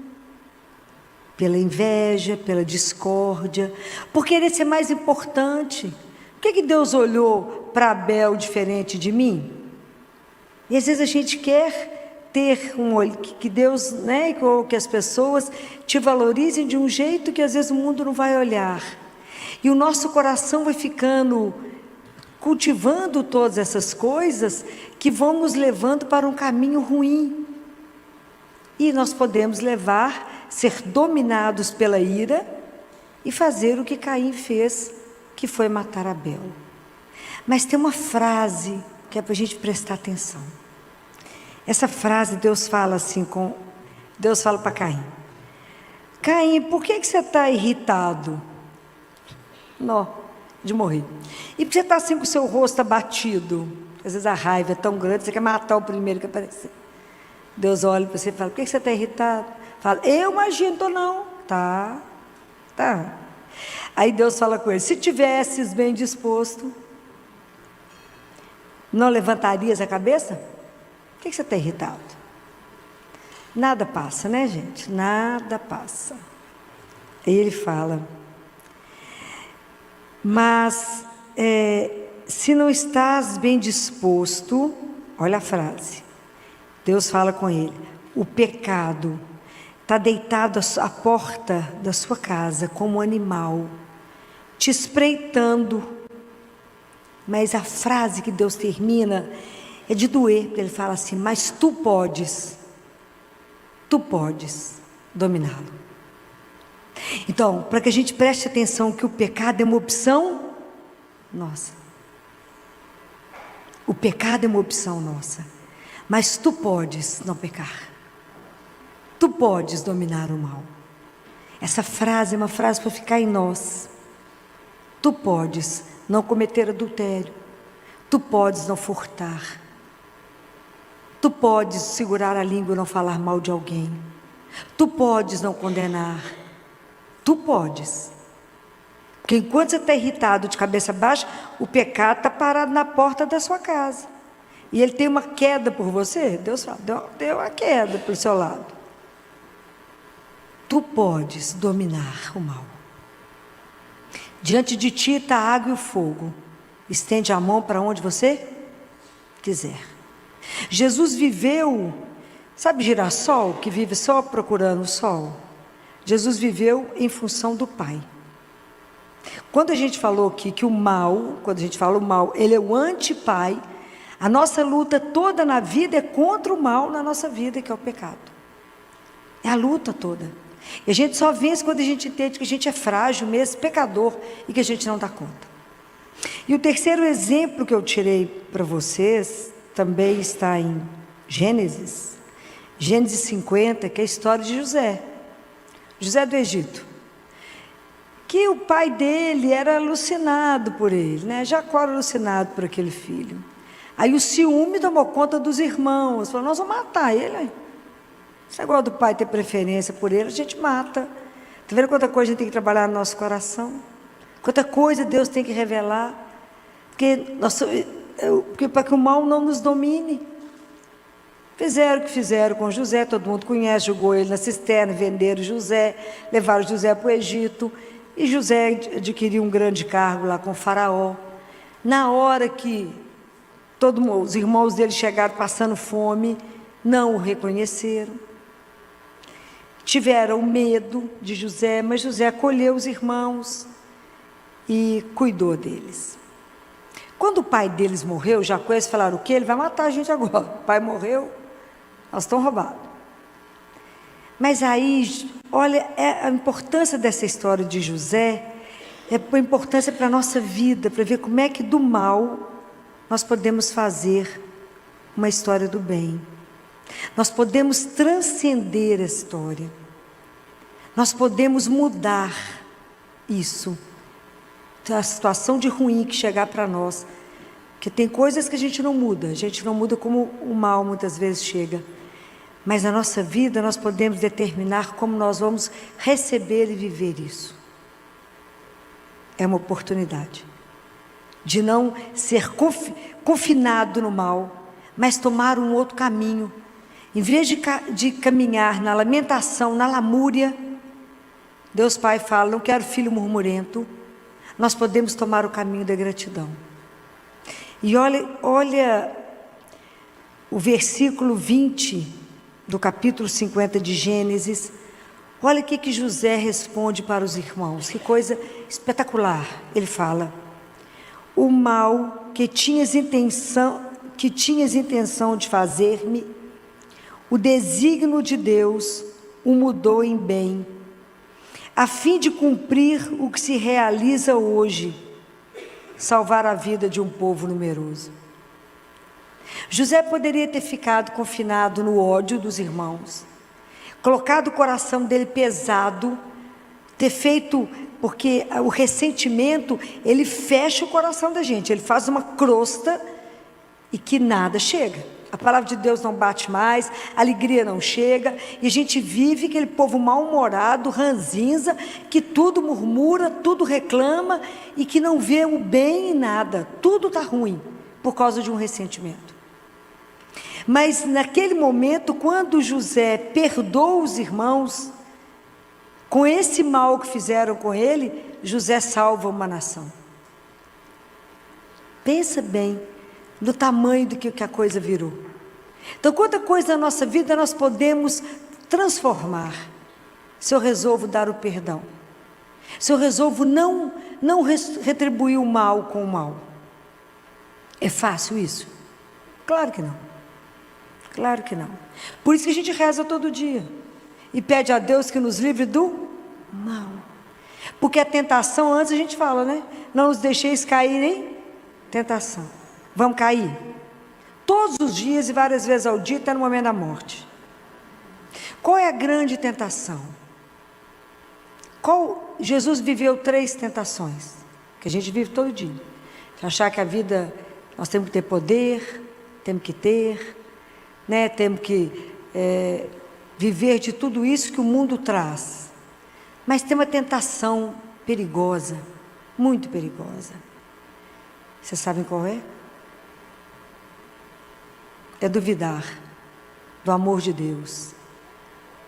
Speaker 1: pela inveja, pela discórdia, por querer ser mais importante. Por que Deus olhou para Abel diferente de mim? E às vezes a gente quer ter que Deus, né, que as pessoas te valorizem de um jeito que às vezes o mundo não vai olhar. E o nosso coração vai ficando, cultivando todas essas coisas que vão nos levando para um caminho ruim. E nós podemos ser dominados pela ira e fazer o que Caim fez, que foi matar Abel. Mas tem uma frase que é para a gente prestar atenção. Essa frase Deus fala assim, Deus fala para Caim: Caim, por que você está irritado? Não, de morrer. E por que você está assim com o seu rosto abatido? Às vezes a raiva é tão grande, você quer matar o primeiro que aparecer. Deus olha para você e fala: por que você está irritado? Fala: eu imagino, estou não. Tá. Aí Deus fala com ele: se tivesses bem disposto, não levantarias a cabeça? Por que você está irritado? Nada passa, né, gente? Nada passa. Aí ele fala: mas se não estás bem disposto, olha a frase, Deus fala com ele: o pecado está deitado à porta da sua casa como um animal, te espreitando. Mas a frase que Deus termina é de doer, porque ele fala assim: mas tu podes dominá-lo. Então, para que a gente preste atenção que o pecado é uma opção nossa. O pecado é uma opção nossa, mas tu podes não pecar. Tu podes dominar o mal. Essa frase é uma frase para ficar em nós. Tu podes não cometer adultério. Tu podes não furtar. Tu podes segurar a língua e não falar mal de alguém. Tu podes não condenar. Tu podes. Porque enquanto você está irritado de cabeça baixa, o pecado está parado na porta da sua casa. E ele tem uma queda por você. Deus fala, deu uma queda para o seu lado. Tu podes dominar o mal. Diante de ti está a água e o fogo. Estende a mão para onde você quiser. Jesus viveu, sabe girassol, que vive só procurando o sol? Jesus viveu em função do Pai. Quando a gente falou aqui que o mal, quando a gente fala o mal, ele é o anti-pai, a nossa luta toda na vida é contra o mal na nossa vida, que é o pecado. É a luta toda. E a gente só vence quando a gente entende que a gente é frágil mesmo, pecador, e que a gente não dá conta. E o terceiro exemplo que eu tirei para vocês, também está em Gênesis 50, que é a história de José do Egito. Que o pai dele era alucinado por ele, né? Jacó era alucinado por aquele filho. Aí o ciúme tomou conta dos irmãos, falou, nós vamos matar ele. Esse negócio do pai ter preferência por ele, a gente mata. Está vendo quanta coisa a gente tem que trabalhar no nosso coração? Quanta coisa Deus tem que revelar. Porque para que o mal não nos domine. Fizeram o que fizeram com José, todo mundo conhece, jogou ele na cisterna, venderam José, levaram José para o Egito, e José adquiriu um grande cargo lá com o faraó. Na hora que os irmãos dele chegaram passando fome, não o reconheceram. Tiveram medo de José, mas José acolheu os irmãos e cuidou deles. Quando o pai deles morreu, Jacó, eles falaram, o quê? Ele vai matar a gente agora. O pai morreu, nós estamos roubados. Mas aí, olha, a importância dessa história de José, é a importância para a nossa vida, para ver como é que do mal nós podemos fazer uma história do bem. Nós podemos transcender a história. Nós podemos mudar isso. A situação de ruim que chegar para nós. Porque tem coisas que a gente não muda como o mal muitas vezes chega. Mas na nossa vida nós podemos determinar como nós vamos receber e viver isso. É uma oportunidade de não ser confinado no mal, mas tomar um outro caminho. Em vez de caminhar na lamentação, na lamúria, Deus Pai fala, não quero filho murmurento, nós podemos tomar o caminho da gratidão. E olha o versículo 20 do capítulo 50 de Gênesis, olha o que José responde para os irmãos, que coisa espetacular. Ele fala, o mal que tinhas intenção de fazer-me, o desígnio de Deus o mudou em bem, a fim de cumprir o que se realiza hoje, salvar a vida de um povo numeroso. José poderia ter ficado confinado no ódio dos irmãos, colocado o coração dele pesado, ter feito, porque o ressentimento, ele fecha o coração da gente, ele faz uma crosta e que nada chega. A palavra de Deus não bate mais, a alegria não chega, e a gente vive aquele povo mal-humorado, ranzinza, que tudo murmura, tudo reclama, e que não vê o bem em nada, tudo está ruim, por causa de um ressentimento. Mas naquele momento, quando José perdoa os irmãos, com esse mal que fizeram com ele, José salva uma nação. Pensa bem no tamanho do que a coisa virou. Então, quanta coisa na nossa vida nós podemos transformar, se eu resolvo dar o perdão, se eu resolvo não retribuir o mal com o mal. É fácil isso? Claro que não. Claro que não. Por isso que a gente reza todo dia e pede a Deus que nos livre do mal. Porque a tentação, antes a gente fala, né? Não nos deixeis cair em tentação. Vamos cair? Todos os dias e várias vezes ao dia, até no momento da morte. Qual é a grande tentação? Jesus viveu 3 tentações, que a gente vive todo dia. Achar que a vida, nós temos que ter poder, temos que ter, né? Temos que viver de tudo isso que o mundo traz. Mas tem uma tentação perigosa, muito perigosa. Vocês sabem qual é? É duvidar do amor de Deus.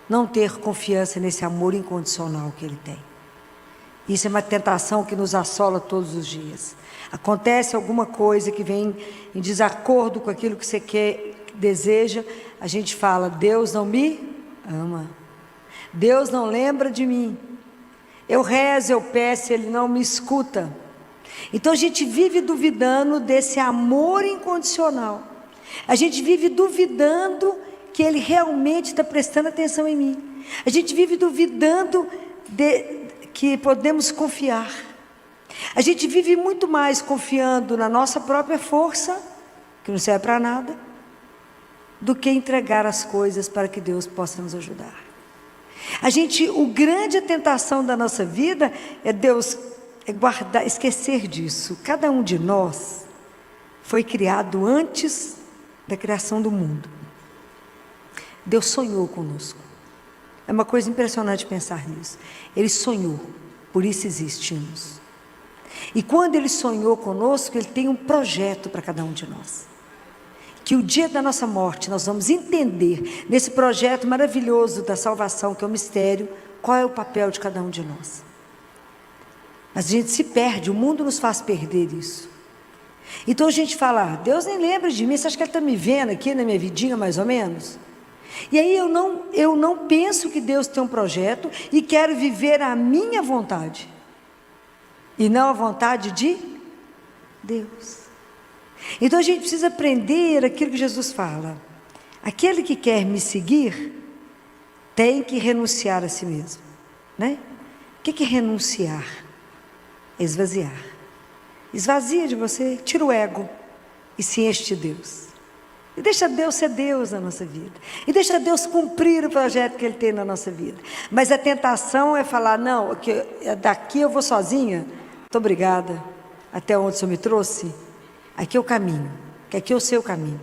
Speaker 1: Não ter confiança nesse amor incondicional que Ele tem. Isso é uma tentação que nos assola todos os dias. Acontece alguma coisa que vem em desacordo com aquilo que você quer, deseja, a gente fala: Deus não me ama. Deus não lembra de mim. Eu rezo, eu peço, Ele não me escuta. Então a gente vive duvidando desse amor incondicional. A gente vive duvidando que Ele realmente está prestando atenção em mim. A gente vive duvidando que podemos confiar. A gente vive muito mais confiando na nossa própria força, que não serve para nada, do que entregar as coisas para que Deus possa nos ajudar. O grande tentação da nossa vida é esquecer disso. Cada um de nós foi criado antes da criação do mundo. Deus sonhou conosco. É uma coisa impressionante pensar nisso. Ele sonhou, por isso existimos. E quando Ele sonhou conosco, Ele tem um projeto para cada um de nós. Que o dia da nossa morte nós vamos entender, nesse projeto maravilhoso da salvação, que é o mistério, qual é o papel de cada um de nós. Mas a gente se perde, o mundo nos faz perder isso. Então a gente fala: Deus nem lembra de mim, você acha que Ele está me vendo aqui na minha vidinha mais ou menos? E aí eu não penso que Deus tem um projeto e quero viver a minha vontade, e não a vontade de Deus. Então a gente precisa aprender aquilo que Jesus fala: aquele que quer me seguir tem que renunciar a si mesmo, né? O que é renunciar? Esvaziar. Esvazia de você, tira o ego e se enche de Deus. E deixa Deus ser Deus na nossa vida. E deixa Deus cumprir o projeto que Ele tem na nossa vida. Mas a tentação é falar: não, daqui eu vou sozinha. Muito obrigada. Até onde o Senhor me trouxe, aqui é o caminho. Que aqui eu sei o caminho.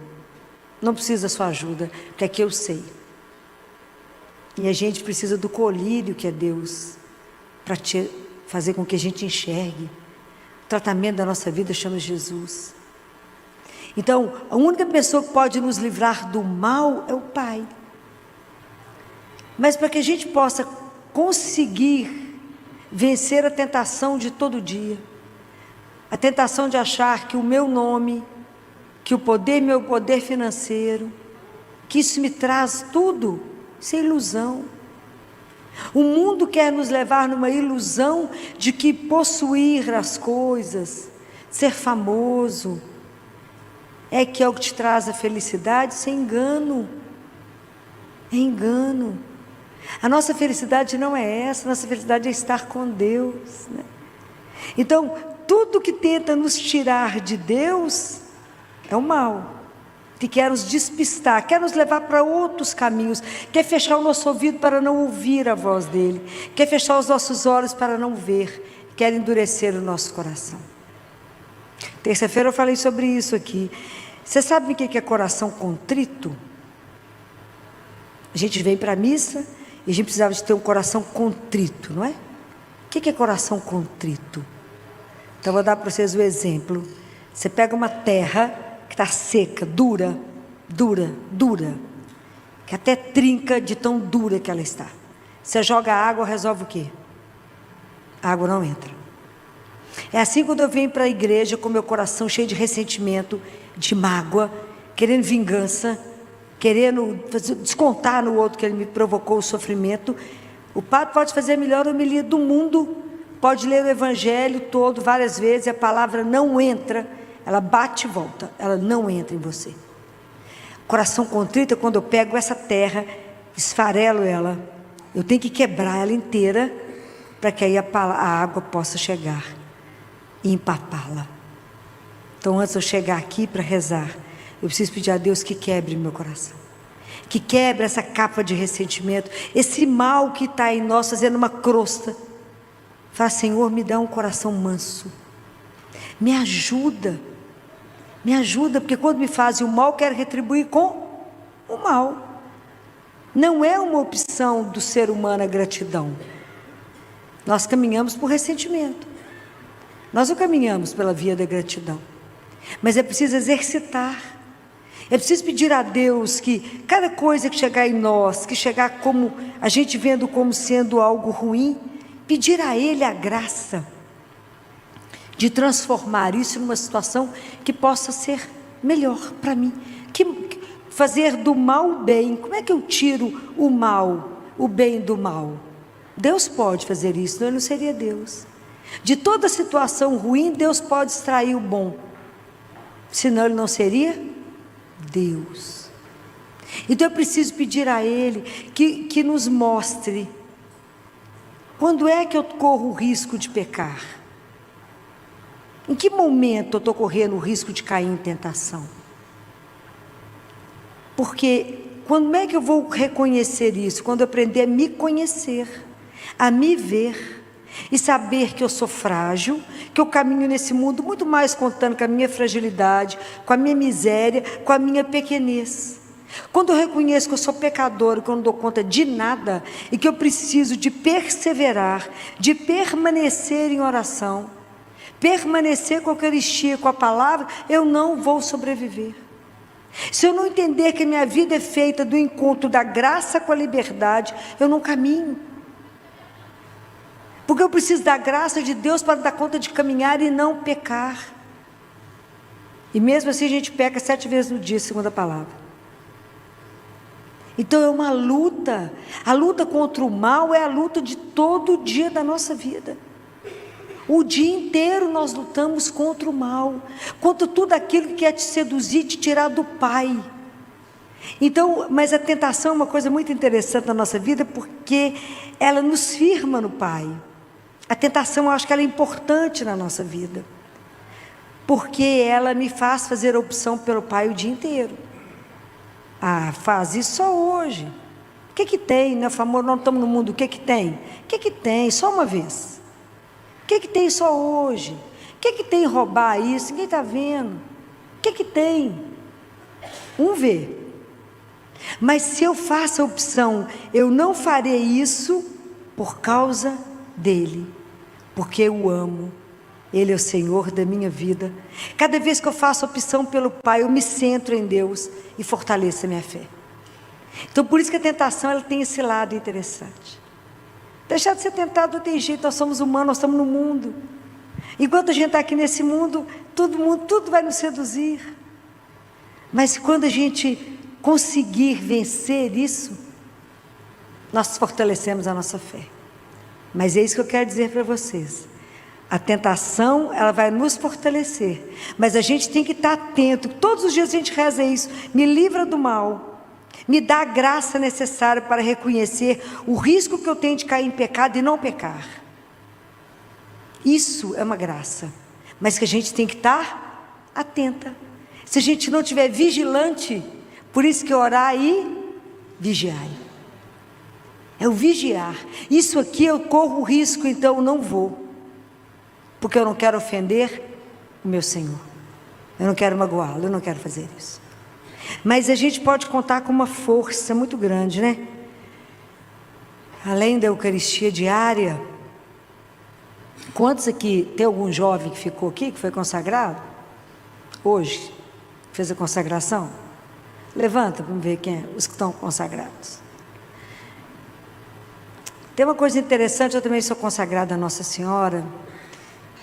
Speaker 1: Não precisa da sua ajuda, porque aqui eu sei. E a gente precisa do colírio que é Deus, para fazer com que a gente enxergue. O tratamento da nossa vida chama Jesus. Então, a única pessoa que pode nos livrar do mal é o Pai. Mas para que a gente possa conseguir vencer a tentação de todo dia, a tentação de achar que o meu nome, que o poder, meu poder financeiro, que isso me traz tudo, isso é ilusão. O mundo quer nos levar numa ilusão de que possuir as coisas, ser famoso, é o que te traz a felicidade. Isso é engano. É engano. A nossa felicidade não é essa, a nossa felicidade é estar com Deus, né? Então, tudo que tenta nos tirar de Deus é o mal, que quer nos despistar, quer nos levar para outros caminhos, quer fechar o nosso ouvido para não ouvir a voz dEle, quer fechar os nossos olhos para não ver, quer endurecer o nosso coração. Terça-feira eu falei sobre isso aqui. Você sabe o que é coração contrito? A gente vem para a missa e a gente precisava de ter um coração contrito, não é? O que é coração contrito? Então eu vou dar para vocês o exemplo. Você pega uma terra que está seca, dura, que até trinca de tão dura que ela está. Você joga água, resolve o quê? A água não entra. É assim quando eu venho para a igreja com meu coração cheio de ressentimento, de mágoa, querendo vingança, querendo descontar no outro que ele me provocou o sofrimento. O padre pode fazer a melhor homilia do mundo, pode ler o evangelho todo várias vezes, e a palavra não entra, ela bate e volta, ela não entra em você. Coração contrito é quando eu pego essa terra, esfarelo ela, eu tenho que quebrar ela inteira, para que aí a água possa chegar e empapá-la. Então, antes de eu chegar aqui para rezar, Eu preciso pedir a Deus que quebre meu coração, que quebre essa capa de ressentimento, esse mal que está em nós fazendo uma crosta. Fala: Senhor, me dá um coração manso, me ajuda, porque quando me fazem o mal, eu quero retribuir com o mal. Não é uma opção do ser humano a gratidão. Nós caminhamos por ressentimento, nós não caminhamos pela via da gratidão, mas é preciso exercitar, é preciso pedir a Deus que cada coisa que chegar em nós, que chegar como a gente vendo como sendo algo ruim, pedir a Ele a graça de transformar isso numa situação que possa ser melhor para mim, que fazer do mal o bem. Como é que eu tiro o mal, o bem do mal? Deus pode fazer isso, senão Ele não seria Deus. De toda situação ruim, Deus pode extrair o bom, senão Ele não seria Deus. Então eu preciso pedir a Ele que nos mostre quando é que eu corro o risco de pecar. Em que momento eu estou correndo o risco de cair em tentação? Porque quando é que eu vou reconhecer isso? Quando eu aprender a me conhecer, a me ver e saber que eu sou frágil, que eu caminho nesse mundo muito mais contando com a minha fragilidade, com a minha miséria, com a minha pequenez. Quando eu reconheço que eu sou pecador, que eu não dou conta de nada e que eu preciso de perseverar, de permanecer em oração, permanecer com a Eucaristia, com a palavra, eu não vou sobreviver. Se eu não entender que a minha vida é feita do encontro da graça com a liberdade, eu não caminho. Porque eu preciso da graça de Deus para dar conta de caminhar e não pecar. E mesmo assim a gente peca 7 vezes no dia, segundo a palavra. Então é uma luta. A luta contra o mal é a luta de todo dia da nossa vida. O dia inteiro nós lutamos contra o mal, contra tudo aquilo que quer te seduzir, te tirar do Pai. Então, mas a tentação é uma coisa muito interessante na nossa vida, porque ela nos firma no Pai. A tentação, eu acho que ela é importante na nossa vida, porque ela me faz fazer a opção pelo Pai o dia inteiro. Ah, faz isso só hoje. O que tem, né, amor? Nós estamos no mundo, o que tem? O que tem? Só uma vez. O que tem só hoje? O que tem roubar isso? Ninguém está vendo. O que tem? Vê. Mas se eu faço a opção, eu não farei isso por causa dele, porque eu o amo. Ele é o Senhor da minha vida. Cada vez que eu faço a opção pelo Pai, eu me centro em Deus e fortaleço a minha fé. Então por isso que a tentação, ela tem esse lado interessante. Deixar de ser tentado não tem jeito, nós somos humanos, nós estamos no mundo. Enquanto a gente está aqui nesse mundo, tudo vai nos seduzir. Mas quando a gente conseguir vencer isso, nós fortalecemos a nossa fé. Mas é isso que eu quero dizer para vocês. A tentação, ela vai nos fortalecer, mas a gente tem que estar atento. Todos os dias a gente reza isso: me livra do mal, me dá a graça necessária para reconhecer o risco que eu tenho de cair em pecado e não pecar. Isso é uma graça, mas que a gente tem que estar atenta. Se a gente não estiver vigilante, por isso que orar e vigiar. É o vigiar. Isso aqui eu corro o risco, então eu não vou, porque eu não quero ofender o meu Senhor, eu não quero magoá-lo, eu não quero fazer isso. Mas a gente pode contar com uma força muito grande, né? Além da Eucaristia diária, quantos aqui, tem algum jovem que ficou aqui, que foi consagrado? Hoje, fez a consagração? Levanta, vamos ver quem é, os que estão consagrados. Tem uma coisa interessante, eu também sou consagrada a Nossa Senhora,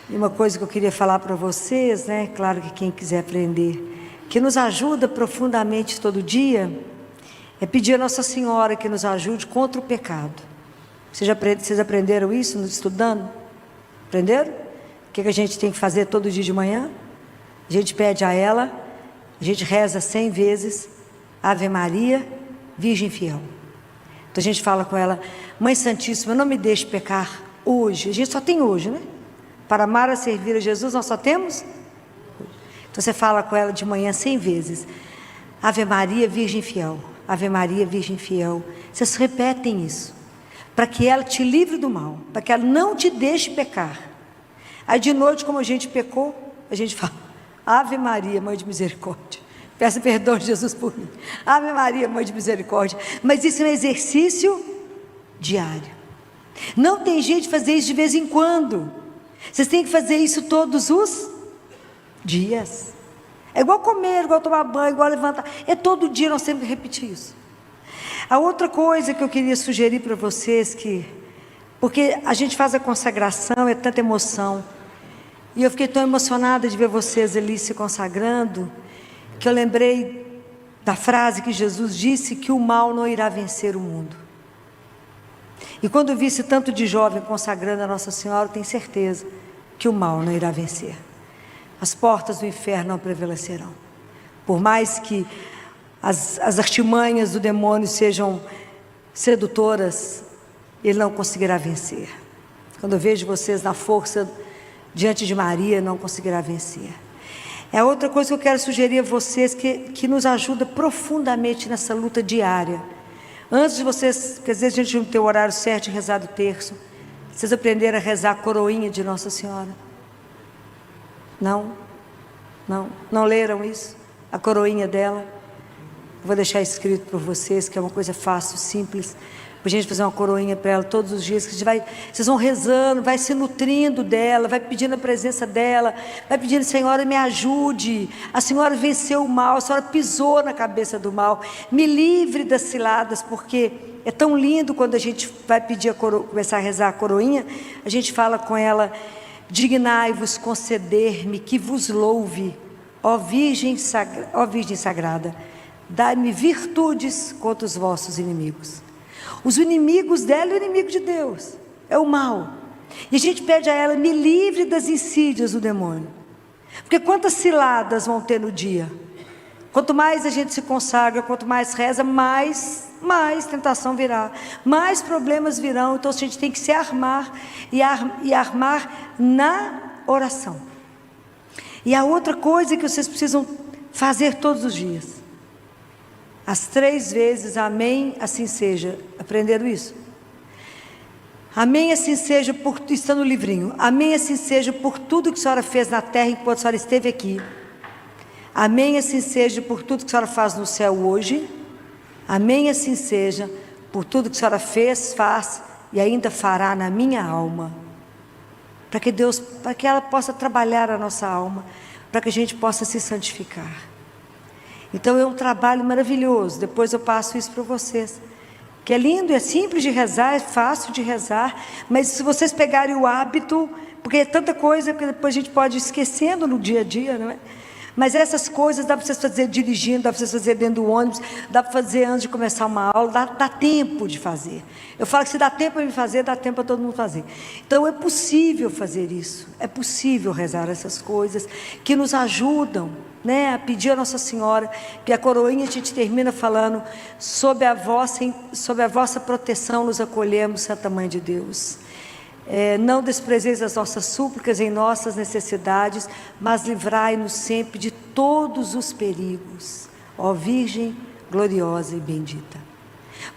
Speaker 1: e uma coisa que eu queria falar para vocês, né? Claro que quem quiser aprender, que nos ajuda profundamente todo dia, é pedir a Nossa Senhora que nos ajude contra o pecado. Vocês aprenderam isso estudando? Aprenderam? O que a gente tem que fazer todo dia de manhã? A gente pede a ela, a gente reza 100 vezes, Ave Maria, Virgem Fiel. Então a gente fala com ela: Mãe Santíssima, não me deixe pecar hoje. A gente só tem hoje, né? Para amar e servir a Jesus, nós só temos. Então você fala com ela de manhã 100 vezes. Ave Maria, Virgem fiel. Ave Maria, Virgem fiel. Vocês repetem isso, para que ela te livre do mal, para que ela não te deixe pecar. Aí de noite, como a gente pecou, a gente fala: Ave Maria, Mãe de Misericórdia. Peça perdão de Jesus por mim. Ave Maria, Mãe de Misericórdia. Mas isso é um exercício diário. Não tem jeito de fazer isso de vez em quando. Vocês têm que fazer isso todos os dias. É igual comer, igual tomar banho, igual levantar. É todo dia, nós temos que repetir isso. A outra coisa que eu queria sugerir para vocês, porque a gente faz a consagração, é tanta emoção, e eu fiquei tão emocionada de ver vocês ali se consagrando, que eu lembrei da frase que Jesus disse, que o mal não irá vencer o mundo. E quando eu vi esse tanto de jovem consagrando a Nossa Senhora, eu tenho certeza que o mal não irá vencer. As portas do inferno não prevalecerão. Por mais que as artimanhas do demônio sejam sedutoras, ele não conseguirá vencer. Quando eu vejo vocês na força diante de Maria, não conseguirá vencer. É outra coisa que eu quero sugerir a vocês, que nos ajuda profundamente nessa luta diária. Antes de vocês, porque às vezes a gente não tem o horário certo de rezar do terço, vocês aprenderam a rezar a coroinha de Nossa Senhora? Não leram isso? A coroinha dela? Vou deixar escrito para vocês, que é uma coisa fácil, simples, para a gente fazer uma coroinha para ela todos os dias, que vocês vão rezando, vai se nutrindo dela, vai pedindo a presença dela, vai pedindo: Senhora, me ajude, a Senhora venceu o mal, a Senhora pisou na cabeça do mal, me livre das ciladas, porque é tão lindo quando a gente vai pedir começar a rezar a coroinha, a gente fala com ela: dignai-vos conceder-me que vos louve, ó Virgem Sagrada, dai-me virtudes contra os vossos inimigos. Os inimigos dela é o inimigo de Deus, é o mal. E a gente pede a ela: me livre das insídias do demônio. Porque quantas ciladas vão ter no dia? Quanto mais a gente se consagra, quanto mais reza, mais tentação virá, mais problemas virão. Então a gente tem que se armar e armar na oração. E a outra coisa que vocês precisam fazer todos os dias: as 3 vezes amém, assim seja. Aprenderam isso? Amém, assim seja, está no livrinho. Amém, assim seja, por tudo que a senhora fez na terra enquanto a senhora esteve aqui. Amém, assim seja, por tudo que a senhora faz no céu hoje. Amém, assim seja, por tudo que a senhora fez, faz e ainda fará na minha alma. Para que ela possa trabalhar a nossa alma, para que a gente possa se santificar. Então é um trabalho maravilhoso. Depois eu passo isso para vocês, que é lindo, é simples de rezar, é fácil de rezar, mas se vocês pegarem o hábito, porque é tanta coisa que depois a gente pode ir esquecendo no dia a dia, não é? Mas essas coisas dá para vocês fazer dirigindo, dá para vocês fazer dentro do ônibus, dá para fazer antes de começar uma aula, dá tempo de fazer. Eu falo que se dá tempo para me fazer, dá tempo para todo mundo fazer. Então é possível fazer isso, é possível rezar essas coisas que nos ajudam, né, a pedir a Nossa Senhora, que a coroinha a gente termina falando: sob a vossa proteção nos acolhemos, Santa Mãe de Deus. Não desprezeis as nossas súplicas em nossas necessidades, mas livrai-nos sempre de todos os perigos, ó Virgem gloriosa e bendita.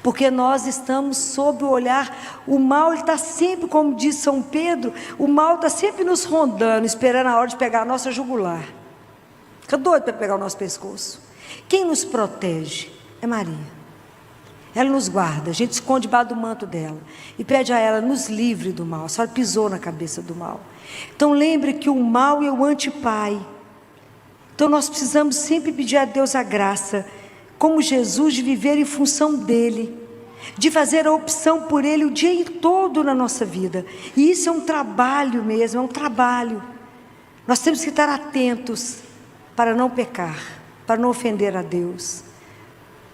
Speaker 1: Porque nós estamos sob o olhar, o mal está sempre, como diz São Pedro, o mal está sempre nos rondando, esperando a hora de pegar a nossa jugular. Fica doido para pegar o nosso pescoço. Quem nos protege é Maria. Ela nos guarda, a gente esconde debaixo do manto dela e pede a ela: nos livre do mal. A senhora pisou na cabeça do mal. Então lembre que o mal é o antipai. Então nós precisamos sempre pedir a Deus a graça, como Jesus, de viver em função dele, de fazer a opção por ele o dia todo na nossa vida. E isso é um trabalho mesmo, é um trabalho. Nós temos que estar atentos para não pecar, para não ofender a Deus,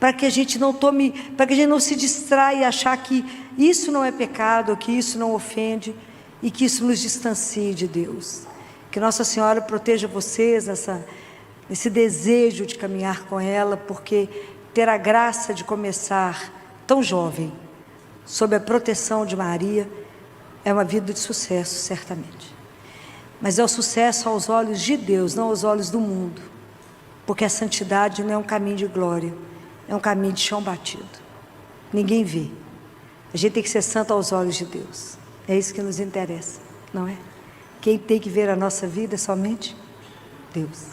Speaker 1: para que a gente não se distraia e achar que isso não é pecado, que isso não ofende e que isso nos distancie de Deus. Que Nossa Senhora proteja vocês nesse desejo de caminhar com ela, porque ter a graça de começar tão jovem, sob a proteção de Maria, é uma vida de sucesso, certamente. mas é o sucesso aos olhos de Deus, não aos olhos do mundo, porque a santidade não é um caminho de glória, é um caminho de chão batido, ninguém vê. A gente tem que ser santo aos olhos de Deus, é isso que nos interessa, não é? Quem tem que ver a nossa vida é somente Deus,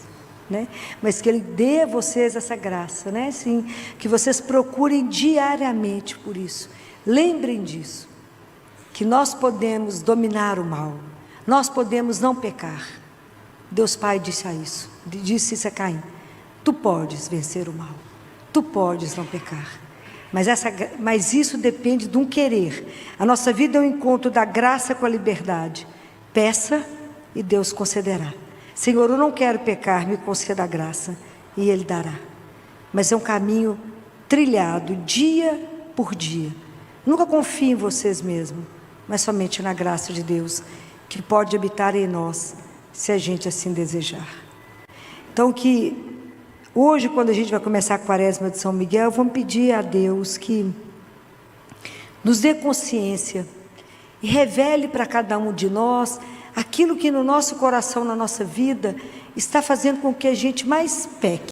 Speaker 1: né? Mas que Ele dê a vocês essa graça, né? Sim, que vocês procurem diariamente por isso. Lembrem disso, que nós podemos dominar o mal, nós podemos não pecar. Deus Pai disse isso a Caim: tu podes vencer o mal, tu podes não pecar. Mas isso depende de um querer. A nossa vida é um encontro da graça com a liberdade. Peça e Deus concederá. Senhor, eu não quero pecar, me conceda a graça, e Ele dará. Mas é um caminho trilhado dia por dia. Nunca confie em vocês mesmos, mas somente na graça de Deus, que pode habitar em nós, se a gente assim desejar. Então, que hoje, quando a gente vai começar a quaresma de São Miguel, vamos pedir a Deus que nos dê consciência e revele para cada um de nós aquilo que no nosso coração, na nossa vida, está fazendo com que a gente mais peque.